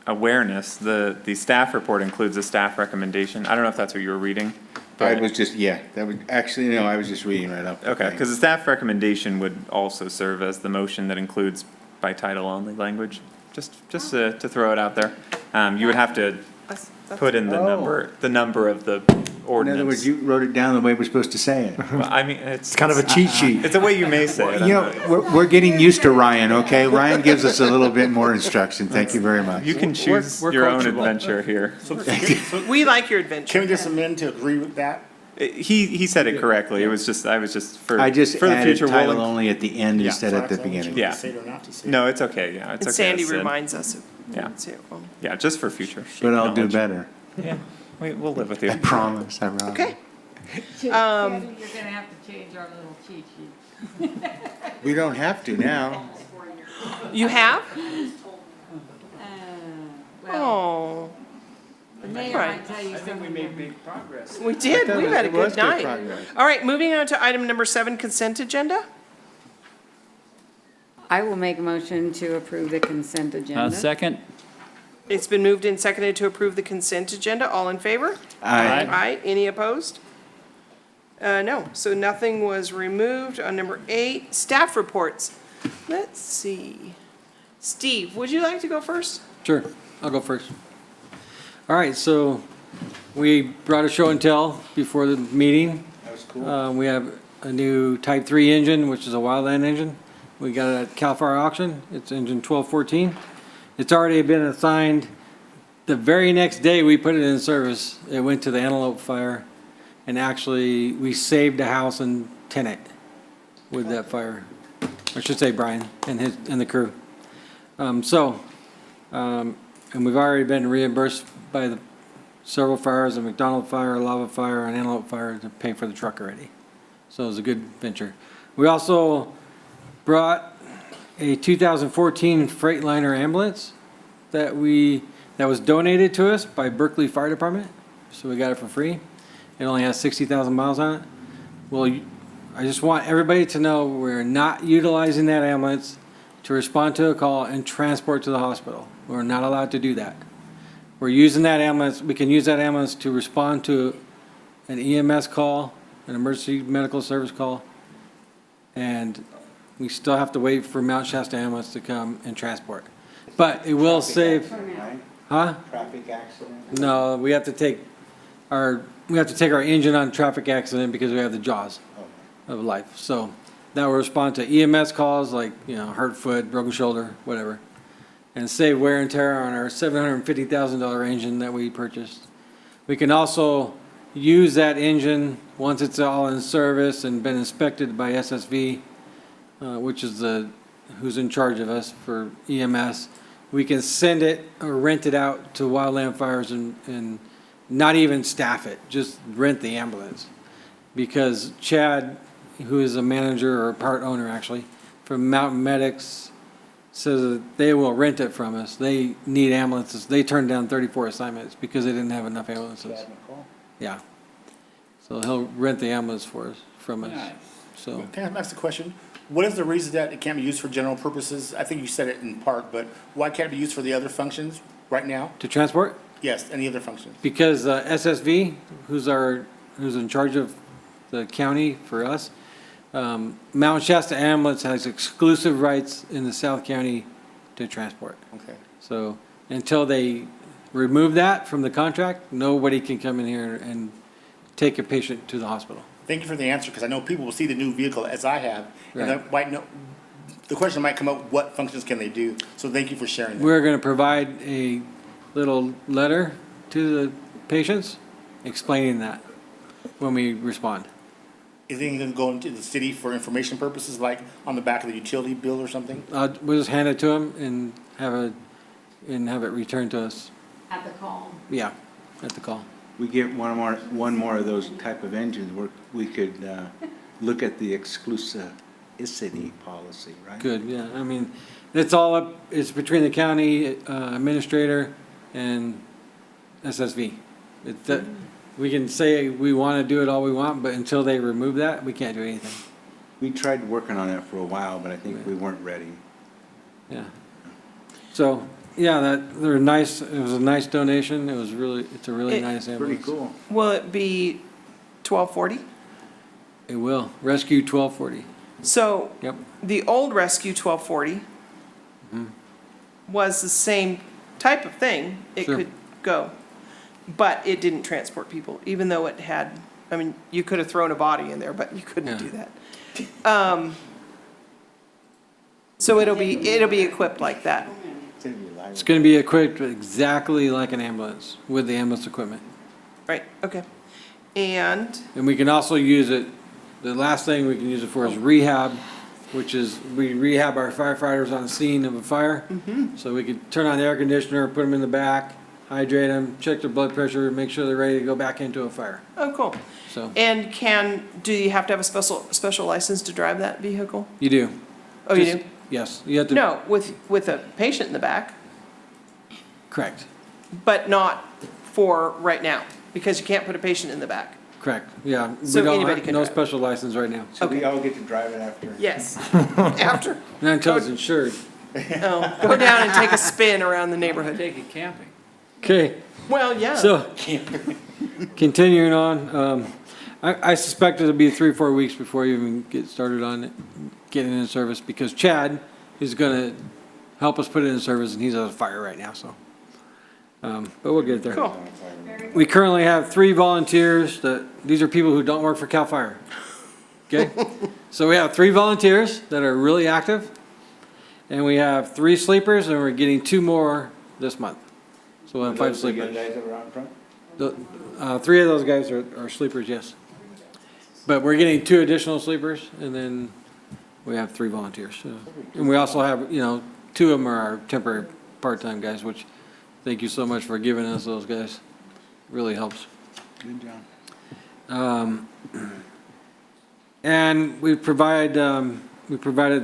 awareness, the staff report includes a staff recommendation. I don't know if that's what you were reading. I was just, that would, actually, no, I was just reading right up. Okay, because the staff recommendation would also serve as the motion that includes by title only language. Just to throw it out there. You would have to put in the number of the ordinance. In other words, you wrote it down the way we're supposed to say it. Well, I mean, it's Kind of a cheat sheet. It's a way you may say it. You know, we're getting used to Ryan, okay? Ryan gives us a little bit more instruction. Thank you very much. You can choose your own adventure here. We like your adventure. Can we just amend to agree with that? He said it correctly. It was just, I was just for I just for the added future. title only at the end instead at the beginning. Yeah. To say it or not to say it. No, it's okay. Yeah, it's And okay. Sandy It's, reminds us. yeah. Yeah. just for future. But I'll do knowledge. better. Yeah, we'll live with you. I promise, I promise. Okay. You're gonna have to change our little cheat sheet. We don't have to now. You have? Well, Oh. Mayor, Right. I tell you something. big progress. We did, thought we've had a it was good night. progress. All right, moving on to item number 7, consent agenda. I will make a motion to approve the consent agenda. Second? It's been moved and seconded to approve the consent agenda. All in favor? Aye. Aye. Any opposed? No, so nothing was removed. On number 8, staff reports. Let's see. Steve, would you like to go first? Sure, I'll go first. All right, so we brought a show and tell before the meeting. That was cool. We have a new Type 3 engine, which is a wildland engine. We got it at Cal Fire auction. It's engine 1214. It's already been assigned. The very next day we put it in service, it went to the Antelope Fire. And actually, we saved a house in Tenet with that fire. I should say Brian and the crew. And we've already been reimbursed by the several fires, the McDonald Fire, Lava Fire, and Antelope Fire to pay for the truck already. So it was a good venture. We also brought a 2014 Freightliner ambulance that was donated to us by Berkeley Fire Department. So we got it for free. It only has 60,000 miles on it. Well, I just want everybody to know we're not utilizing that ambulance to respond to a call and transport to the hospital. We're not allowed to do that. We're using that ambulance, we can use that ambulance to respond to an EMS call, an emergency medical service call, and we still have to wait for Mount Shasta ambulance to come and transport. But it will save, huh? Traffic accident? No, we have to take our engine on traffic accident because we have the jaws of life. So that will respond to EMS calls like, hurt foot, broken shoulder, whatever. And save wear and tear on our $750,000 engine that we purchased. We can also use that engine once it's all in service and been inspected by SSV, which is who's in charge of us for EMS. We can send it or rent it out to wildland fires and not even staff it, just rent the ambulance. Because Chad, who is a manager or a part owner actually, from Mountain Medics, says that they will rent it from us. They need ambulances. They turned down 34 assignments because they didn't have enough ambulances. Yeah. So he'll rent the ambulance from us. So Can I ask a question? What is the reason that it can't be used for general purposes? I think you said it in part, but why can't it be used for the other functions right now? to transport, Yes, any other functions? because SSV, who's in charge of the county for us, Mount Shasta Ambulance has exclusive rights in the South County to transport. Okay. So until they remove that from the contract, nobody can come in here and take a patient to the hospital. Thank you for the answer, because I know people will see the new vehicle as I have, and Right. they might know, the question might come up, what functions can they do? So thank you for sharing that. We're going to provide a little letter to the patients explaining that when we respond. Is it going to go into the city for information purposes, like on the back of the utility bill or something? We'll just hand it to them and have it returned to us. At the call. Yeah, at the call. We get one more of those type of engines, we could look at the exclusivity policy, right? Good, yeah. I mean, it's between the county administrator and SSV. We can say we want to do it all we want, but until they remove that, we can't do anything. We tried working on it for a while, but I think we weren't ready. Yeah. So, yeah, they're nice. It was a nice donation. It's a really nice ambulance. Pretty cool. Will it be 1240? It will. Rescue 1240. So Yep. the old Rescue 1240 was the same type of thing. It Sure. could go, but it didn't transport people, even though it had, you could have thrown a body in there, but you couldn't do that. So it'll be equipped like that. It's going to be equipped exactly like an ambulance with the ambulance equipment. Right, okay. And, And we can also use it, the last thing we can use it for is rehab, which is we rehab our firefighters on the scene of a fire. So we could turn on the air conditioner, put them in the back, hydrate them, check their blood pressure, make sure they're ready to go back into a fire. oh, cool. So And do you have to have a special license to drive that vehicle? you do. Oh, you Just- do? Yes, you have to. No, with a patient in the back, Correct. but not for right now, because you can't put a patient in the back. Correct, yeah. We So don't anybody have can no drive. special license right now. So we all get to drive it after? Yes, after. Not until it's insured. Go down and take a spin around the neighborhood. Take it camping. Okay, Well, yeah. so, continuing on, I suspect it'll be 3 or 4 weeks before you even get started on it, getting it in service, because Chad is gonna help us put it in service, and he's on fire right now, so. But we'll get there. Cool. We currently have 3 volunteers these are people who don't work for CAL FIRE. Okay? So we have 3 volunteers that are really active, and we have 3 sleepers, and we're getting 2 more this month. So we'll have 5 sleepers. guys that were out front? 3 of those guys are sleepers, yes. But we're getting 2 additional sleepers, and then we have 3 volunteers. So. And we also have, 2 of them are our temporary part-time guys, which thank you so much for giving us those guys. Really helps. Good job. And we provided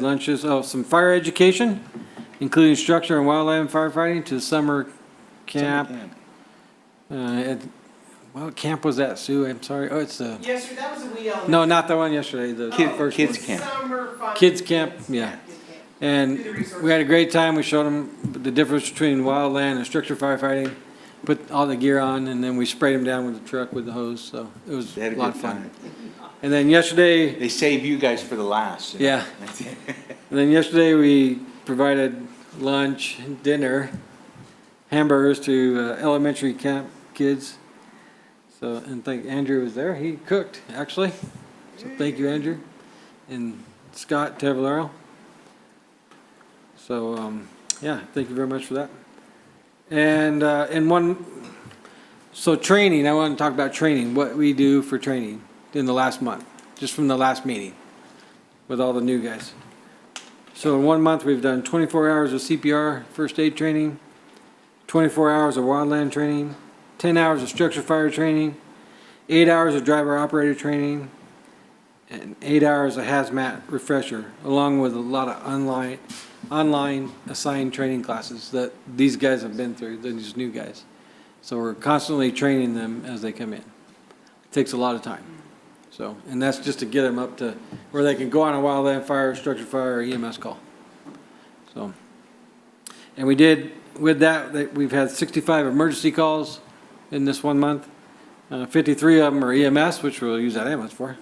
lunches, some fire education, including structure and wildland firefighting to summer camp. What camp was that, Sue? I'm sorry. Oh, it's the, Yes, sir, that was a wee element. no, not the one yesterday, the first Kids one. camp. Summer fun. Kids camp, yeah. And we had a great time. We showed them the difference between wildland and structure firefighting. Put all the gear on, and then we sprayed them down with the truck with the hose, so it was They had a a lot good of fun. time. And then yesterday, They save you guys for the last. yeah. And then yesterday, we provided lunch, dinner, hamburgers to elementary camp kids. So, and thank Andrew was there. He cooked, actually. So thank you, Andrew. And Scott Tavallero. So, yeah, thank you very much for that. And so training, I want to talk about training, what we do for training in the last month, just from the last meeting with all the new guys. So in 1 month, we've done 24 hours of CPR, first aid training, 24 hours of wildland training, 10 hours of structure fire training, 8 hours of driver operator training, and 8 hours of hazmat refresher, along with a lot of online assigned training classes that these guys have been through, these new guys. So we're constantly training them as they come in. It takes a lot of time. So, and that's just to get them up to where they can go on a wildland fire, structure fire, or EMS call. So, and we did, with that, we've had 65 emergency calls in this 1 month. 53 of them are EMS, which we'll use that ambulance for.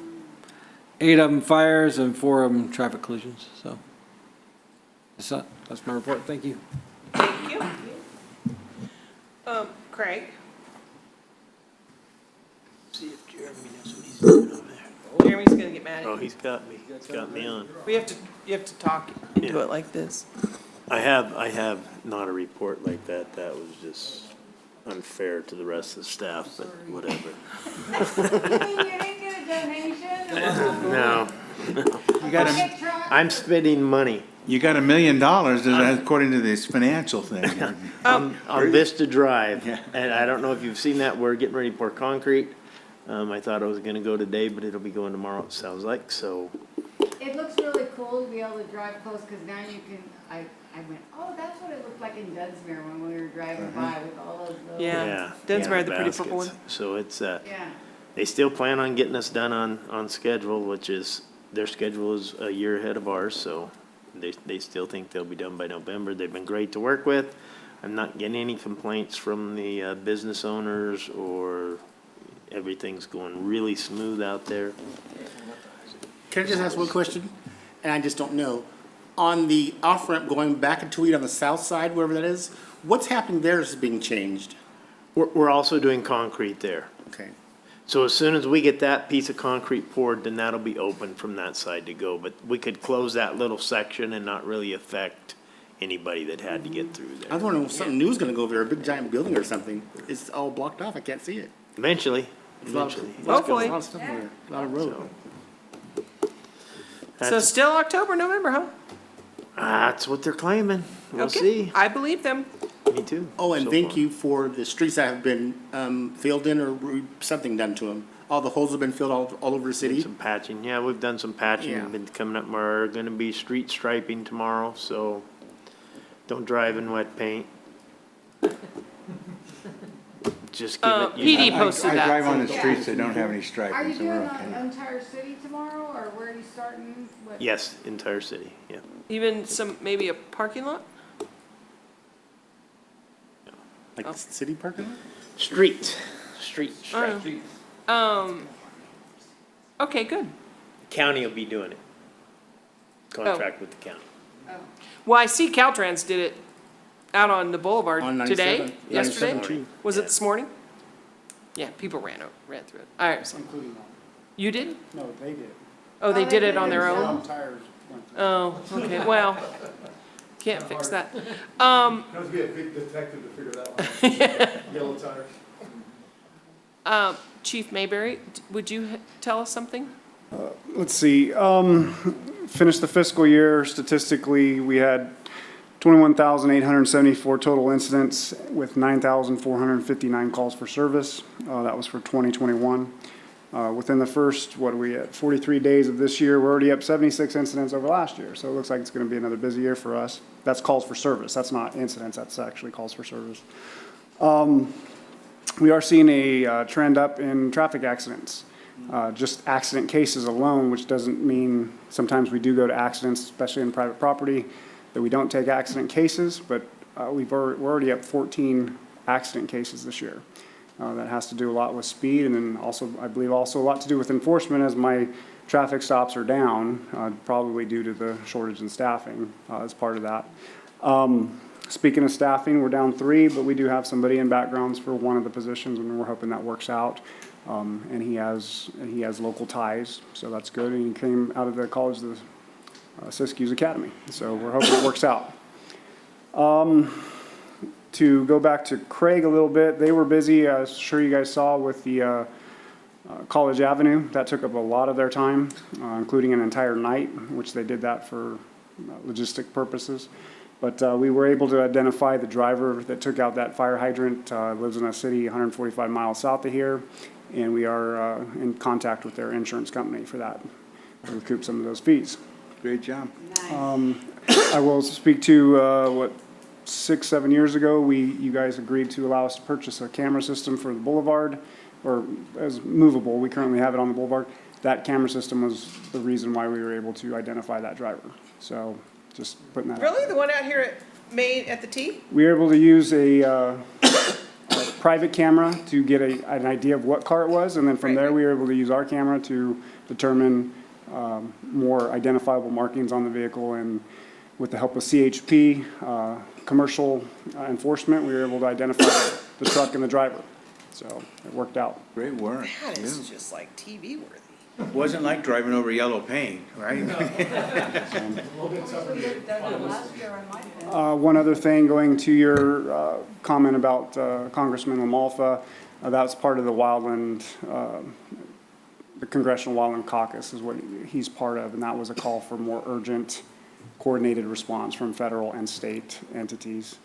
8 of them fires and 4 of them traffic collisions, so. That's my report, thank you. Thank you. Craig? See if Jeremy knows what he's doing over there. Jeremy's gonna get mad Oh, at you. he's got me. He's got me on. You have to talk into Yeah. it like this. I have not a report like that. That was just unfair to the rest of the staff, but whatever. You didn't get a donation? No, You got a, I'm spending money you got $1 million according to this financial thing. on Vista Drive. Yeah. And I don't know if you've seen that. We're getting ready to pour concrete. I thought I was gonna go today, but it'll be going tomorrow, it sounds like, so. It looks really cool to be able to drive close, because now you can, I went, oh, that's what it looked like in Dunsmere when we were driving by with all those little. Yeah. Dunsmere had the pretty purple baskets. one. So it's, Yeah. they still plan on getting us done on schedule, which is, their schedule is a year ahead of ours, so they still think they'll be done by November. They've been great to work with. I'm not getting any complaints from the business owners, or everything's going really smooth out there. Can I just ask one question? And I just don't know. On the off-ramp going back into Tweed on the south side, wherever that is, what's happening there is being changed? We're also doing concrete there. Okay. So as soon as we get that piece of concrete poured, then that'll be open from that side to go. But we could close that little section and not really affect anybody that had to get through I was there. wondering if something new is gonna go there, a big giant building or something. It's all blocked off, I can't see it. Eventually, There's a lot eventually. of Hopefully. A lot of stuff over there, a lot of road. So That's, still October, November, huh? that's what they're claiming. We'll Okay. see. I believe them. Me too. Oh, and so thank far. you for the streets that have been filled in or something done to them. All the holes have been filled all over the city. Some patching, yeah, we've done some patching, Yeah. we've been coming up, we're gonna be street striping tomorrow, so don't drive in wet paint. just give it. PD I posted that. drive on the streets that don't have any Are striping, you so we're doing okay. entire city tomorrow, or where are you starting? What- Yes, entire city, yeah. Even some, maybe a parking lot? Like the city parking lot? Street. Okay, good. County will be doing it. Contract with the county. Well, I see Caltrans did it out on the boulevard On today, 97, yesterday. 97 too. Was it Yeah. this morning? Yeah, people ran through it. All right, so Including all. you did? No, they did. Oh, they did it on their Some own? tires went through. Oh, okay, well, can't fix that. Must be a big detective to figure that one out. Yellow tires. Chief Mayberry, would you tell us something? Let's see, finished the fiscal year, statistically, we had 21,874 total incidents with 9,459 calls for service. That was for 2021. Within the first, what are we at, 43 days of this year, we're already up 76 incidents over last year. So it looks like it's going to be another busy year for us. That's calls for service. That's not incidents. That's actually calls for service. We are seeing a trend up in traffic accidents. Just accident cases alone, which doesn't mean sometimes we do go to accidents, especially in private property, that we don't take accident cases, but we're already up 14 accident cases this year. That has to do a lot with speed, and then also, I believe, also a lot to do with enforcement, as my traffic stops are down, probably due to the shortage in staffing as part of that. Speaking of staffing, we're down 3, but we do have somebody in backgrounds for one of the positions, and we're hoping that works out. And he has local ties, so that's good. And he came out of the college, the Siskiyous Academy, so we're hoping it works out. To go back to Craig a little bit, they were busy, I'm sure you guys saw, with the College Avenue. That took up a lot of their time, including an entire night, which they did that for logistic purposes. But we were able to identify the driver that took out that fire hydrant, lives in a city 145 miles south of here, and we are in contact with their insurance company for that, to recoup some of those fees. Great job. I will speak to, 6-7 years ago, you guys agreed to allow us to purchase a camera system for the boulevard, or as movable. We currently have it on the boulevard. That camera system was the reason why we were able to identify that driver. So just putting that out. Really? The one out here at the T? We were able to use a private camera to get an idea of what car it was, and then from there, we were able to use our camera to determine more identifiable markings on the vehicle. And with the help of CHP, commercial enforcement, we were able to identify the truck and the driver. So it worked out. Great work. That is just like TV worthy. Wasn't like driving over yellow paint, right? One other thing, going to your comment about Congressman Lamalfa, that's part of the Wildland, the Congressional Wildland Caucus is what he's part of, and that was a call for more urgent, coordinated response from federal and state entities.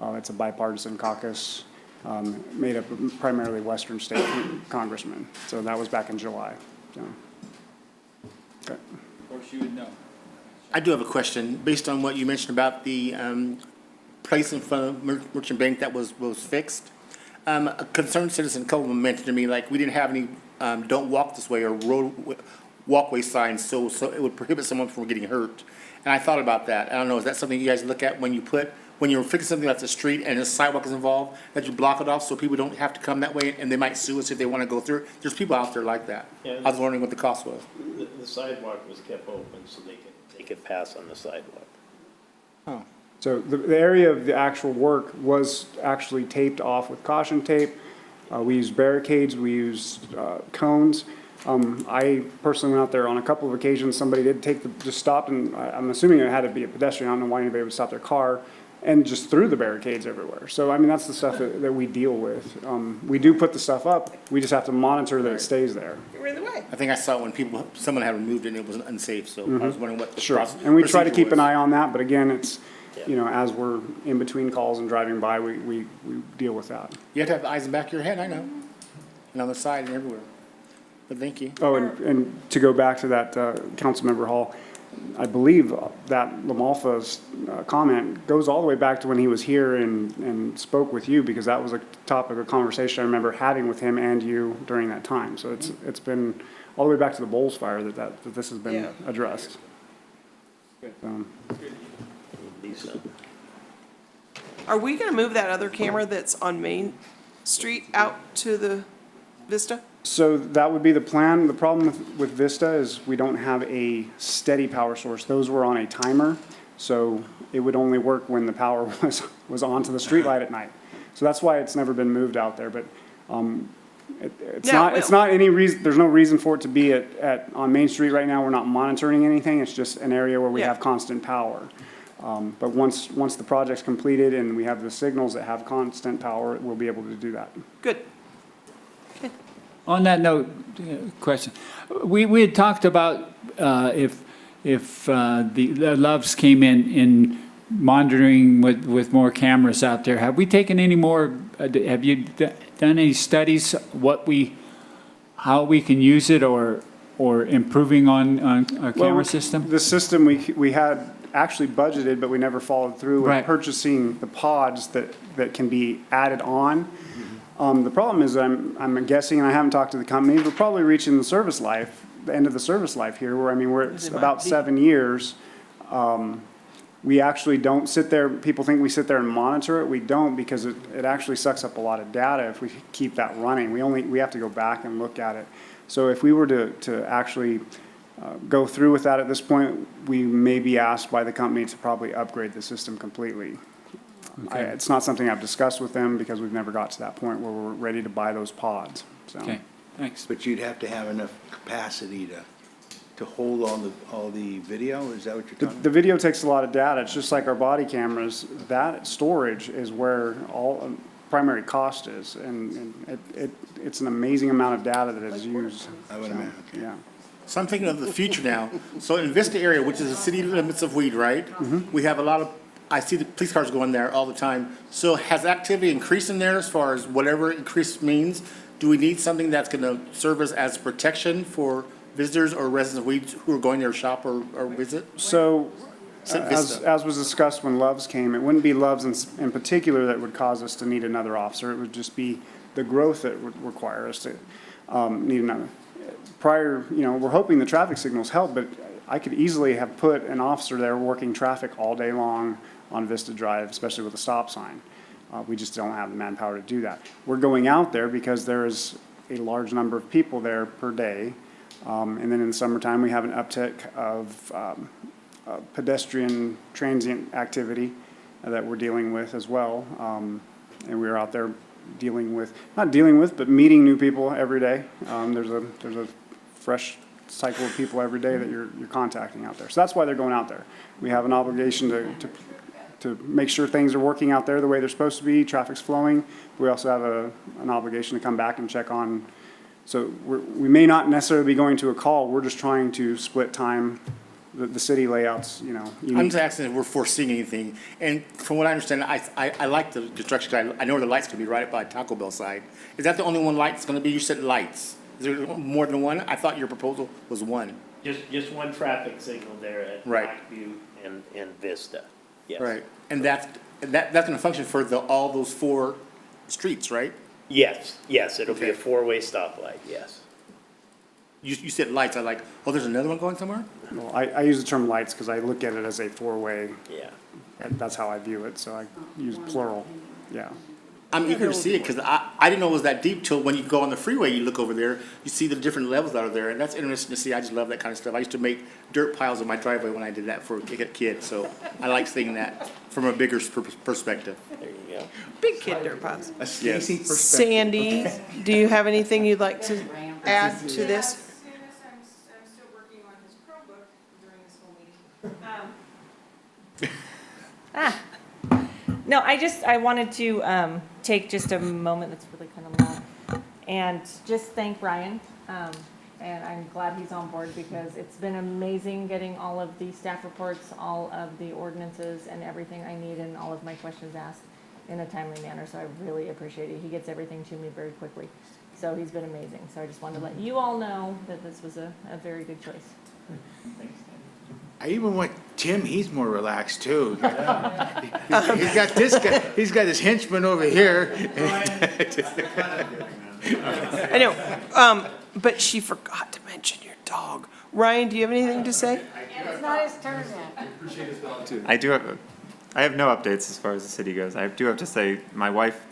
It's a bipartisan caucus made up of primarily Western state congressmen. So that was back in July. So, okay. Of course, you would know. I do have a question, based on what you mentioned about the place in front of Merchant Bank that was fixed. A concerned citizen, a couple of them mentioned to me, like, we didn't have any don't walk this way or walkway signs, so it would prohibit someone from getting hurt. And I thought about that. I don't know, is that something you guys look at when you're fixing something that's a street and a sidewalk is involved, that you block it off so people don't have to come that way, and they might sue us if they want to go through? There's people out there like that. Yeah. I was wondering what the cost was. The sidewalk was kept open so they could pass on the sidewalk. Oh. So the area of the actual work was actually taped off with caution tape. We used barricades, we used cones. I personally went out there on a couple of occasions. Somebody did just stopped, and I'm assuming it had to be a pedestrian. I don't know why anybody would stop their car, and just threw the barricades everywhere. So, I mean, that's the stuff that we deal with. We do put the stuff up. We just have to monitor that it stays there. You were in the way. I think I saw it when someone had removed it and it was unsafe, so I was wondering what the Sure. process. And we try to keep an was. eye on that, but again, it's, you know, as we're in between calls and driving by, we deal with that. You have to have eyes in the back of your head, I know, and on the side and everywhere. But thank you. Oh, and to go back to that, Councilmember Hall, I believe that Lamalfa's comment goes all the way back to when he was here and spoke with you, because that was a topic of conversation I remember having with him and you during that time. So it's been all the way back to the Bowles fire that this has been addressed. Are we gonna move that other camera that's on Main Street out to the Vista? So that would be the plan. The problem with Vista is we don't have a steady power source. Those were on a timer, so it would only work when the power was onto the streetlight at night. So that's why it's never been moved out there, but it's not any reason, there's no reason for it to be on Main Street right now. We're not monitoring anything. It's just an area where we have constant power. But once the project's completed and we have the signals that have constant power, we'll be able to do that. Good. On that note, question. We had talked about if the Loves came in monitoring with more cameras out there. Have we taken any more, have you done any studies how we can use it or improving on our camera system? The system we had actually budgeted, but we never followed through with purchasing the pods that can be added on. The problem is I'm guessing, and I haven't talked to the company, we're probably reaching the end of the service life here, where, I mean, we're at about 7 years. We actually don't sit there, people think we sit there and monitor it. We don't, because it actually sucks up a lot of data if we keep that running. We have to go back and look at it. So if we were to actually go through with that at this point, we may be asked by the company to probably upgrade the system completely. Okay. It's not something I've discussed with them, because we've never got to that point where we're ready to buy those pods. So. Okay, thanks. But you'd have to have enough capacity to hold all the video? Is that what you're talking about? The video takes a lot of data. It's just like our body cameras. That storage is where all primary cost is, and it's an amazing amount of data that is used. I would imagine. Okay. Yeah. So I'm thinking of the future now. So in Vista area, which is the city limits of Weed, right? We have a lot of, I see the police cars going there all the time. So has activity increased in there as far as whatever increase means? Do we need something that's gonna serve us as protection for visitors or residents of Weed who are going there to shop or visit? So, Vista. as was discussed when Loves came, it wouldn't be Loves in particular that would cause us to need another officer. It would just be the growth that would require us to need another. Prior, we're hoping the traffic signals help, but I could easily have put an officer there working traffic all day long on Vista Drive, especially with a stop sign. We just don't have the manpower to do that. We're going out there because there is a large number of people there per day. And then in the summertime, we have an uptick of pedestrian transient activity that we're dealing with as well. And we're out there but meeting new people every day. There's a fresh cycle of people every day that you're contacting out there. So that's why they're going out there. We have an obligation to make sure things are working out there the way they're supposed to be, traffic's flowing. We also have an obligation to come back and check on. So we may not necessarily be going to a call. We're just trying to split time. The city layouts, I'm just asking if we're foreseeing anything. And from what I understand, I like the construction. I know where the lights could be right by Taco Bell side. Is that the only one light that's going to be? You said lights. Is there more than one? I thought your proposal was one. Just one traffic signal there at Blackview and Vista. Yes. Right. And that's going to function for all those 4 streets, right? Yes, it'll be a 4-way stoplight, yes. You said lights. I like, there's another one going somewhere? Well, I use the term lights because I look at it as a 4-way. Yeah. That's how I view it, so I use plural, yeah. I'm eager to see it because I didn't know it was that deep till when you go on the freeway, you look over there, you see the different levels that are there, and that's interesting to see. I just love that kind of stuff. I used to make dirt piles in my driveway when I did that for a kid, so I like seeing that from a bigger perspective. There you go. Big kid dirt piles. Yes. Sandy, do you have anything you'd like to add to this? I'm still working on his Chromebook during this whole meeting. No, I wanted to take just a moment that's really kind of long and just thank Ryan. And I'm glad he's on board because it's been amazing getting all of the staff reports, all of the ordinances and everything I need and all of my questions asked in a timely manner. So I really appreciate it. He gets everything to me very quickly. So he's been amazing. So I just wanted to let you all know that this was a very good choice. Thanks. I even went, Tim, he's more relaxed too. He's got this guy, he's got his henchman over here. I know, but she forgot to mention your dog. Ryan, do you have anything to say? It's not his turn yet. I have no updates as far as the city goes. I do have to say, my wife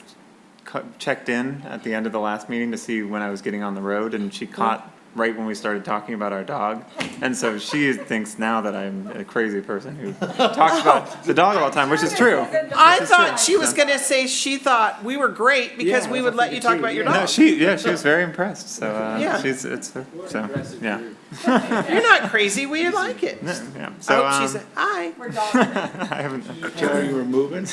checked in at the end of the last meeting to see when I was getting on the road, and she caught right when we started talking about our dog. And so she thinks now that I'm a crazy person who talks about the dog all the time, which is true. I thought she was gonna say she thought we were great because we would let you talk about your No, dog. she was very impressed. So Yeah. yeah. You're not crazy, we like it. Yeah. So Oh, she said, hi. I haven't. Tell her you were moving.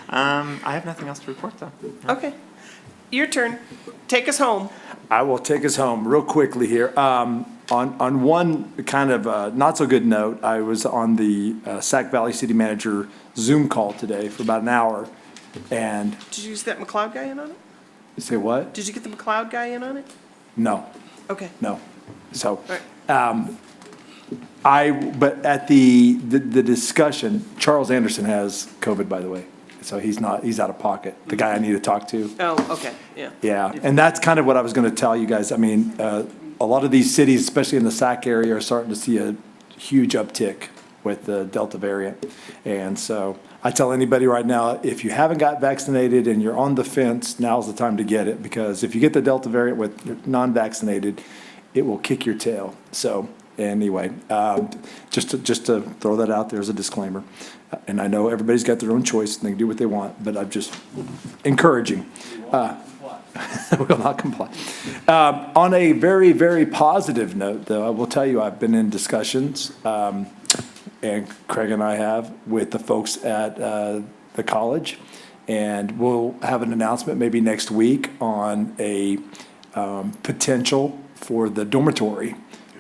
I have nothing else to report though. Okay, your turn. Take us home. I will take us home real quickly here. On one kind of not so good note, I was on the Sac Valley City Manager Zoom call today for about an hour, and Did you use that McLeod guy in on it? say what? Did you get the McLeod guy in on it? No, Okay. no. So, All right. but at the discussion, Charles Anderson has COVID, by the way. So he's out of pocket, the guy I need to talk to. Oh, okay, yeah. Yeah, and that's kind of what I was gonna tell you guys. I mean, a lot of these cities, especially in the Sac area, are starting to see a huge uptick with the Delta variant. And so I tell anybody right now, if you haven't got vaccinated and you're on the fence, now's the time to get it. Because if you get the Delta variant with non-vaccinated, it will kick your tail. So anyway, just to throw that out there as a disclaimer. And I know everybody's got their own choice and they can do what they want, but I'm just encouraging. Will not comply. On a very, very positive note, though, I will tell you, I've been in discussions, and Craig and I have, with the folks at the college. And we'll have an announcement maybe next week on a potential for the dormitory.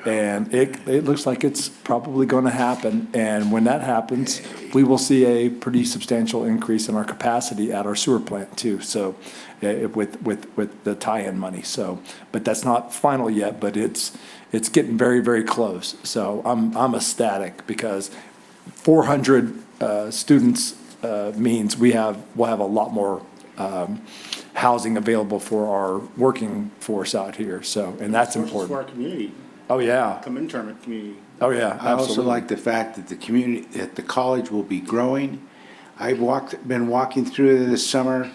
And it looks like it's probably going to happen. And when that happens, we will see a pretty substantial increase in our capacity at our sewer plant too. So with the tie-in money. So, but that's not final yet, but it's getting very, very close. So I'm ecstatic because 400 students means we'll have a lot more housing available for our working force out here. So, and that's important. For our community. Oh, yeah. Come-in tournament community. Oh, yeah, I also absolutely. like the fact that the community, that the college will be growing. I've been walking through there this summer.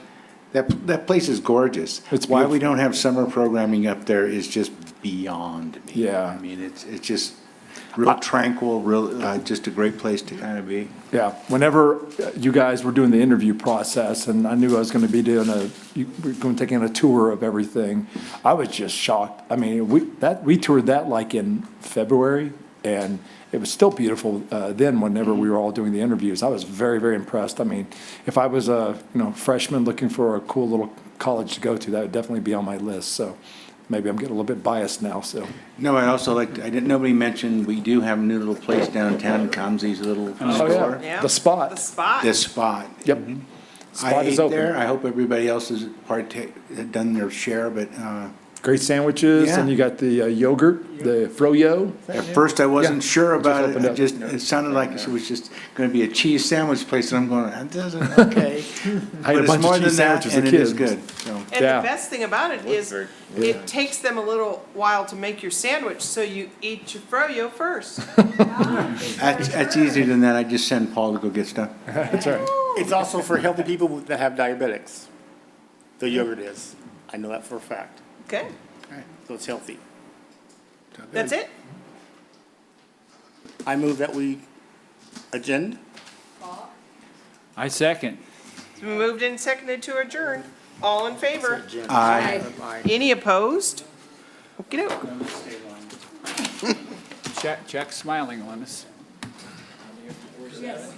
That place is gorgeous. It's Why beautiful. we don't have summer programming up there is just beyond me. Yeah. I mean, it's just real tranquil, just a great place to kind of be. Yeah, whenever you guys were doing the interview process, and I knew I was going to be taking a tour of everything, I was just shocked. I mean, we toured that like in February, and it was still beautiful then. Whenever we were all doing the interviews, I was very, very impressed. I mean, if I was a freshman looking for a cool little college to go to, that would definitely be on my list. So maybe I'm getting a little bit biased now. So. No, I also nobody mentioned, we do have a new little place downtown, Kamsi's little Oh, store. Yeah. The Spot. The spot. The Spot. Yep. I Spot is ate open. there. I hope everybody else has done their share, but Great sandwiches, and Yeah. you got the yogurt, the froyo. at first I wasn't Yeah. sure about opened up. it sounded like it was just gonna be a cheese sandwich place, and I'm going, that doesn't, okay. I But had a it's bunch more of than cheese that, sandwiches and as it is kids. good, so. And Yeah. the best thing about it is, it takes them a little while to make your sandwich, so you eat your froyo first. That's easier than that, I just send Paul to go get stuff. That's right. It's also for healthy people that have diabetics. The yogurt is. I know that for a fact. Okay, So it's healthy. that's it? I move that we adjourn. I second. It's been moved and seconded to adjourn. All in favor? Aye. Any opposed? Okey-doke. Chuck's smiling on us. Yes.